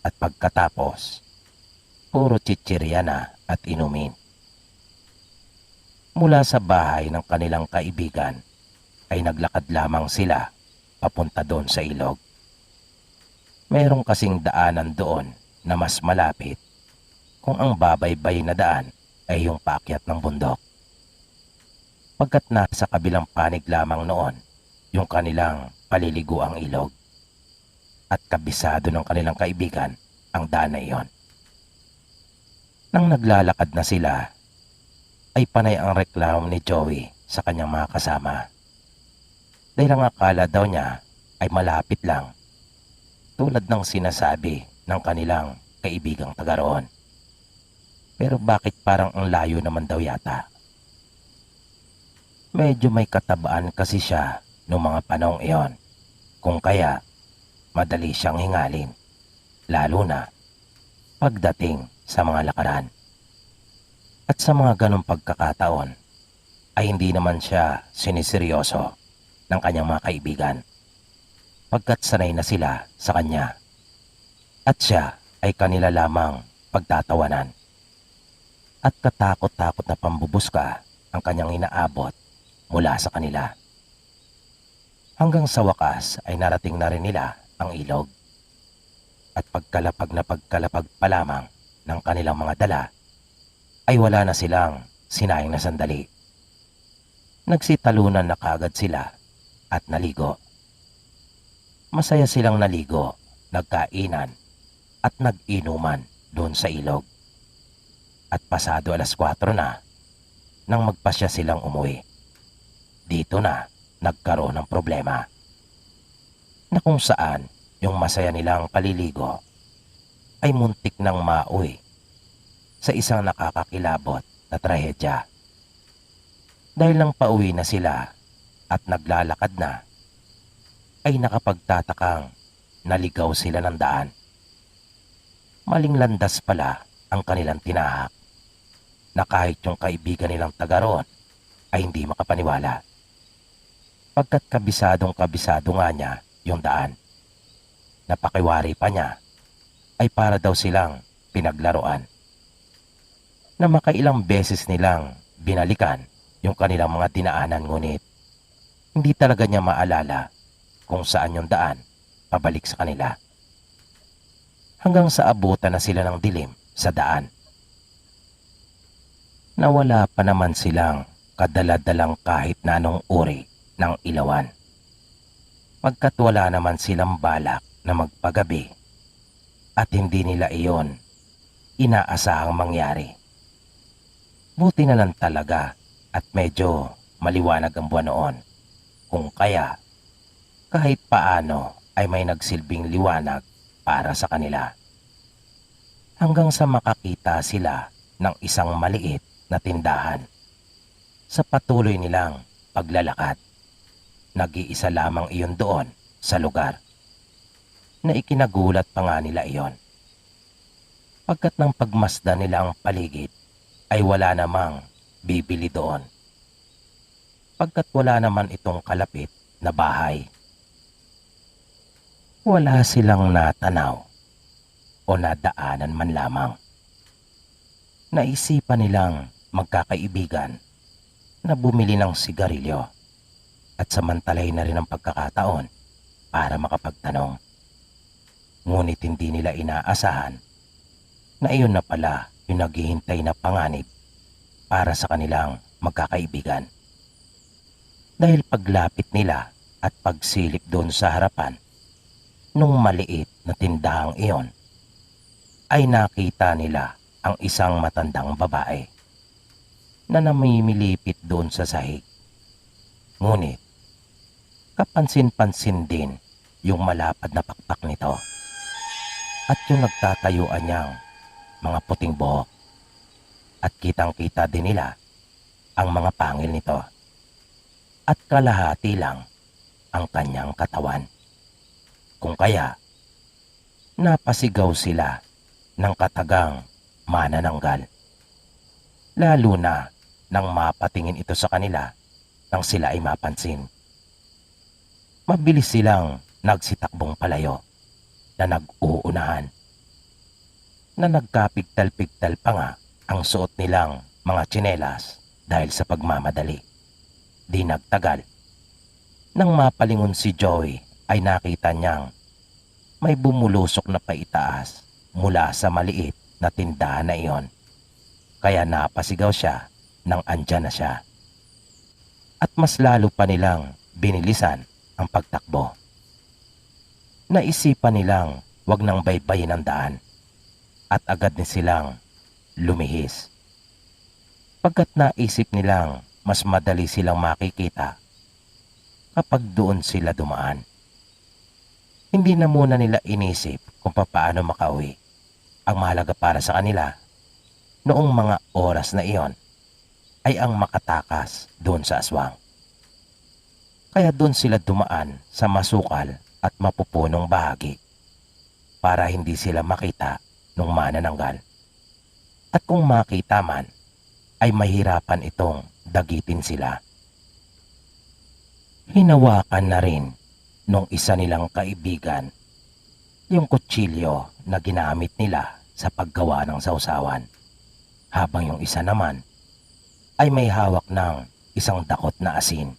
at pagkatapos, puro chichirya na at inumin. Mula sa bahay ng kanilang kaibigan ay naglakad lamang sila papunta doon sa ilog. Merong kasing daanan doon na mas malapit kung ang babaybay na daan ay yung paakyat ng bundok. Pagkat nasa kabilang panig lamang noon yung kanilang paliliguang ilog at kabisado ng kanilang kaibigan ang daan na iyon. Nang naglalakad na sila ay panay ang reklamo ni Joey sa kanyang mga kasama. Dahil ang akala daw niya ay malapit lang, tulad ng sinasabi ng kanilang kaibigang taga roon. Pero bakit parang ang layo naman daw yata? Medyo may katabaan kasi siya noong mga panahong iyon, kung kaya madali siyang hingalin, lalo na pagdating sa mga lakaran. At sa mga ganong pagkakataon ay hindi naman siya siniseryoso ng kanyang mga kaibigan, pagkat sanay na sila sa kanya at siya ay kanila lamang pagtatawanan. At katakot-takot na pambubuska ang kanyang inaabot mula sa kanila. Hanggang sa wakas ay narating na rin nila ang ilog. At pagkalapag pa lamang ng kanilang mga dala, ay wala na silang sinayang na sandali. Nagsitalunan na kaagad sila at naligo. Masaya silang naligo, nagkainan at nag-inuman doon sa ilog. At pasado 4:00 na nang magpasya silang umuwi. Dito na nagkaroon ng problema, na kung saan yung masaya nilang paliligo ay muntik nang mauwi sa isang nakakakilabot na trahedya. Dahil nang pauwi na sila at naglalakad na, ay nakapagtatakang naligaw sila ng daan. Maling landas pala ang kanilang tinahak, na kahit yung kaibigan nilang taga roon ay hindi makapaniwala. Pagkat kabisado nga niya yung daan. Napakiwari pa niya ay para daw silang pinaglaruan. Na makailang beses nilang binalikan yung kanilang mga dinaanan, ngunit hindi talaga niya maalala kung saan yung daan pabalik sa kanila. Hanggang sa abutan na sila ng dilim sa daan. Nawala pa naman silang kadaladalang kahit na anong uri ng ilawan. Pagkat wala naman silang balak na magpagabi at hindi nila iyon inaasahang mangyari. Buti na lang talaga at medyo maliwanag ang buwan noon, kung kaya kahit paano ay may nagsilbing liwanag para sa kanila. Hanggang sa makakita sila ng isang maliit na tindahan. Sa patuloy nilang paglalakad, nag-iisa lamang iyon doon sa lugar, na ikinagulat pa nga nila iyon. Pagkat ng pagmasdan nila ang paligid, ay wala namang bibili doon. Pagkat wala naman itong kalapit na bahay. Wala silang natanaw o nadaanan man lamang. Naisipan nilang magkakaibigan na bumili ng sigarilyo at samantalay na rin ang pagkakataon para makapagtanong. Ngunit hindi nila inaasahan na iyon na pala yung naghihintay na panganib para sa kanilang magkakaibigan. Dahil paglapit nila at pagsilip doon sa harapan nung maliit na tindahang iyon, ay nakita nila ang isang matandang babae na namimilipit doon sa sahig. Ngunit kapansin-pansin din yung malapad na pakpak nito at yung nagtatayuan niyang mga puting buhok, at kitang-kita din nila ang mga pangil nito at kalahati lang ang kanyang katawan. Kung kaya napasigaw sila ng katagang manananggal, lalo na nang mapatingin ito sa kanila nang sila ay mapansin. Mabilis silang nagsitakbong palayo na nag-uunahan, na nagkapigtal-pigtal pa nga ang suot nilang mga tsinelas dahil sa pagmamadali. Di nagtagal, nang mapalingon si Joey ay nakita niyang may bumulusok na paitaas mula sa maliit na tindahan na iyon. Kaya napasigaw siya nang andyan na siya. At mas lalo pa nilang binilisan ang pagtakbo. Naisipan nilang wag nang baybayin ang daan at agad ni silang lumihis. Pagkat naisip nilang mas madali silang makikita kapag doon sila dumaan. Hindi na muna nila inisip kung paano makauwi. Ang mahalaga para sa kanila noong mga oras na iyon ay ang makatakas doon sa aswang. Kaya doon sila dumaan sa masukal at mapupunong bahagi para hindi sila makita ng manananggal. At kung makita man, ay mahirapan itong dagitin sila. Hinawakan na rin nung isa nilang kaibigan yung kutsilyo na ginamit nila
sa paggawa ng sausawan, habang yung isa naman ay may hawak ng isang dakot na asin.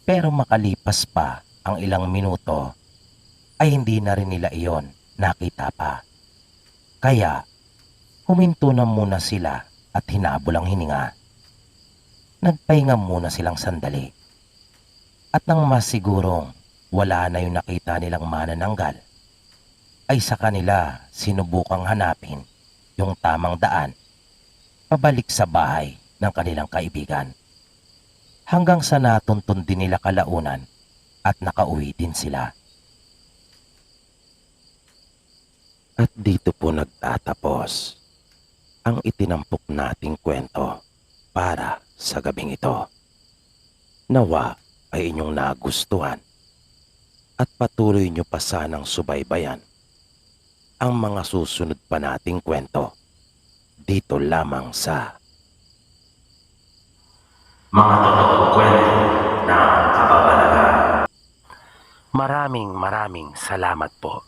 Pero makalipas pa ang ilang minuto ay hindi na rin nila iyon nakita pa. Kaya huminto na muna sila at hinabol ang hininga. Nagpahinga muna silang sandali. At nang masigurong wala na yung nakita nilang manananggal, ay sa kanila sinubukang hanapin yung tamang daan pabalik sa bahay ng kanilang kaibigan. Hanggang sa natuntun din nila kalaunan at nakauwi din sila.
At dito po nagtatapos ang itinampok nating kwento para sa gabing ito. Nawa ay inyong nagustuhan at patuloy nyo pa sanang subaybayan ang mga susunod pa nating kwento dito lamang sa Mga Totoong Kwento ng Kababalagan. Maraming salamat po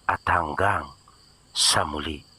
at hanggang sa muli.